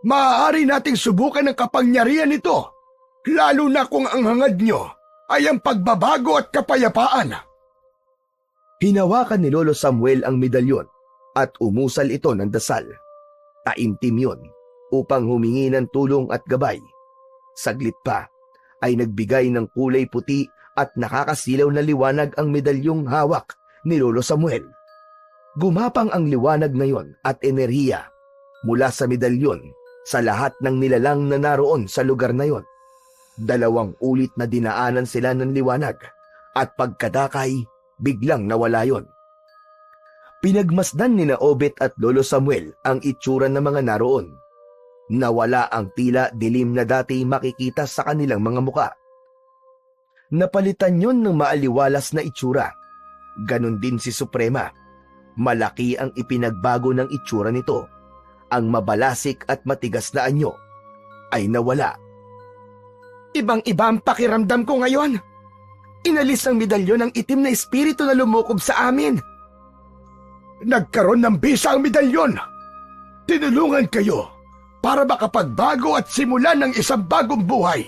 Maaari nating subukan ang kapangyarihan nito, lalo na kung ang hangad niyo ay ang pagbabago at kapayapaan. Hinawakan ni Lolo Samuel ang medalyon at umusal ito ng dasal. Taimtim yun upang humingi ng tulong at gabay. Saglit pa ay nagbigay ng kulay puti at nakakasilaw na liwanag ang medalyong hawak ni Lolo Samuel. Gumapang ang liwanag ngayon at enerhiya mula sa medalyon sa lahat ng nilalang na naroon sa lugar na yon. 2 ulit na dinaanan sila ng liwanag at pagkadakay, biglang nawala yon. Pinagmasdan ni na Obet at Lolo Samuel ang itsura ng mga naroon. Nawala ang tila dilim na dati makikita sa kanilang mga muka. Napalitan yon ng maaliwalas na itsura. Ganon din si Suprema. Malaki ang ipinagbago ng itsura nito. Ang mabalasik at matigas na anyo ay nawala. Ibang-iba ang pakiramdam ko ngayon. Inalis ng medalyon ang itim na espiritu na lumukob sa amin. Nagkaroon ng bisa ang medalyon. Tinulungan kayo para makapagbago at simulan ng isang bagong buhay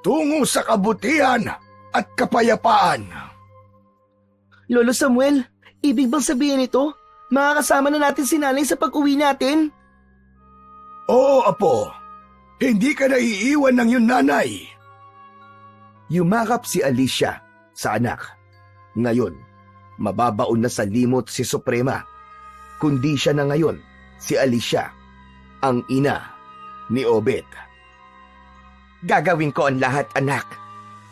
tungo sa kabutihan at kapayapaan. Lolo Samuel, ibig bang sabihin ito? makakasama na natin si nanay sa pag-uwi natin? Oo, apo. Hindi ka naiiwan ng iyong nanay. Yumakap si Alicia sa anak. Ngayon, mababaon na sa limot si Suprema. Kundi siya na ngayon, si Alicia, ang ina ni Obed. Gagawin ko ang lahat, anak,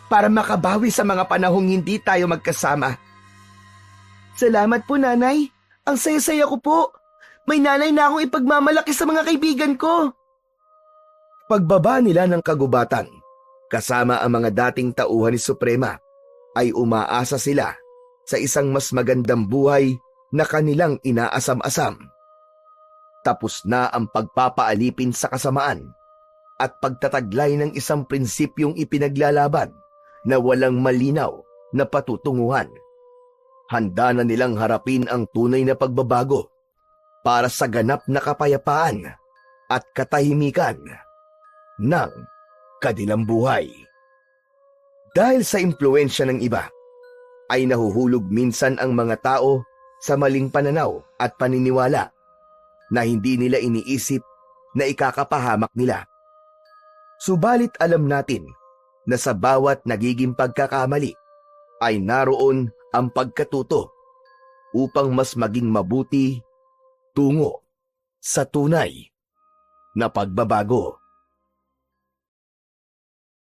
para makabawi sa mga panahong hindi tayo magkasama. Salamat po, nanay. Ang saya-saya ko po. May nanay na akong ipagmamalaki sa mga kaibigan ko. Pagbaba nila ng kagubatan, kasama ang mga dating tauhan ni Suprema, ay umaasa sila sa isang mas magandang buhay na kanilang inaasam-asam. Tapos na ang pagpapaalipin sa kasamaan at pagtataglay ng isang prinsipyong ipinaglalaban na walang malinaw na patutunguhan. Handa na nilang harapin ang tunay na pagbabago para sa ganap na kapayapaan at katahimikan ng kanilang buhay. Dahil sa impluensya ng iba, ay nahuhulog minsan ang mga tao sa maling pananaw at paniniwala na hindi nila iniisip na ikakapahamak nila. Subalit alam natin na sa bawat nagiging pagkakamali ay naroon ang pagkatuto upang mas maging mabuti tungo sa tunay na pagbabago.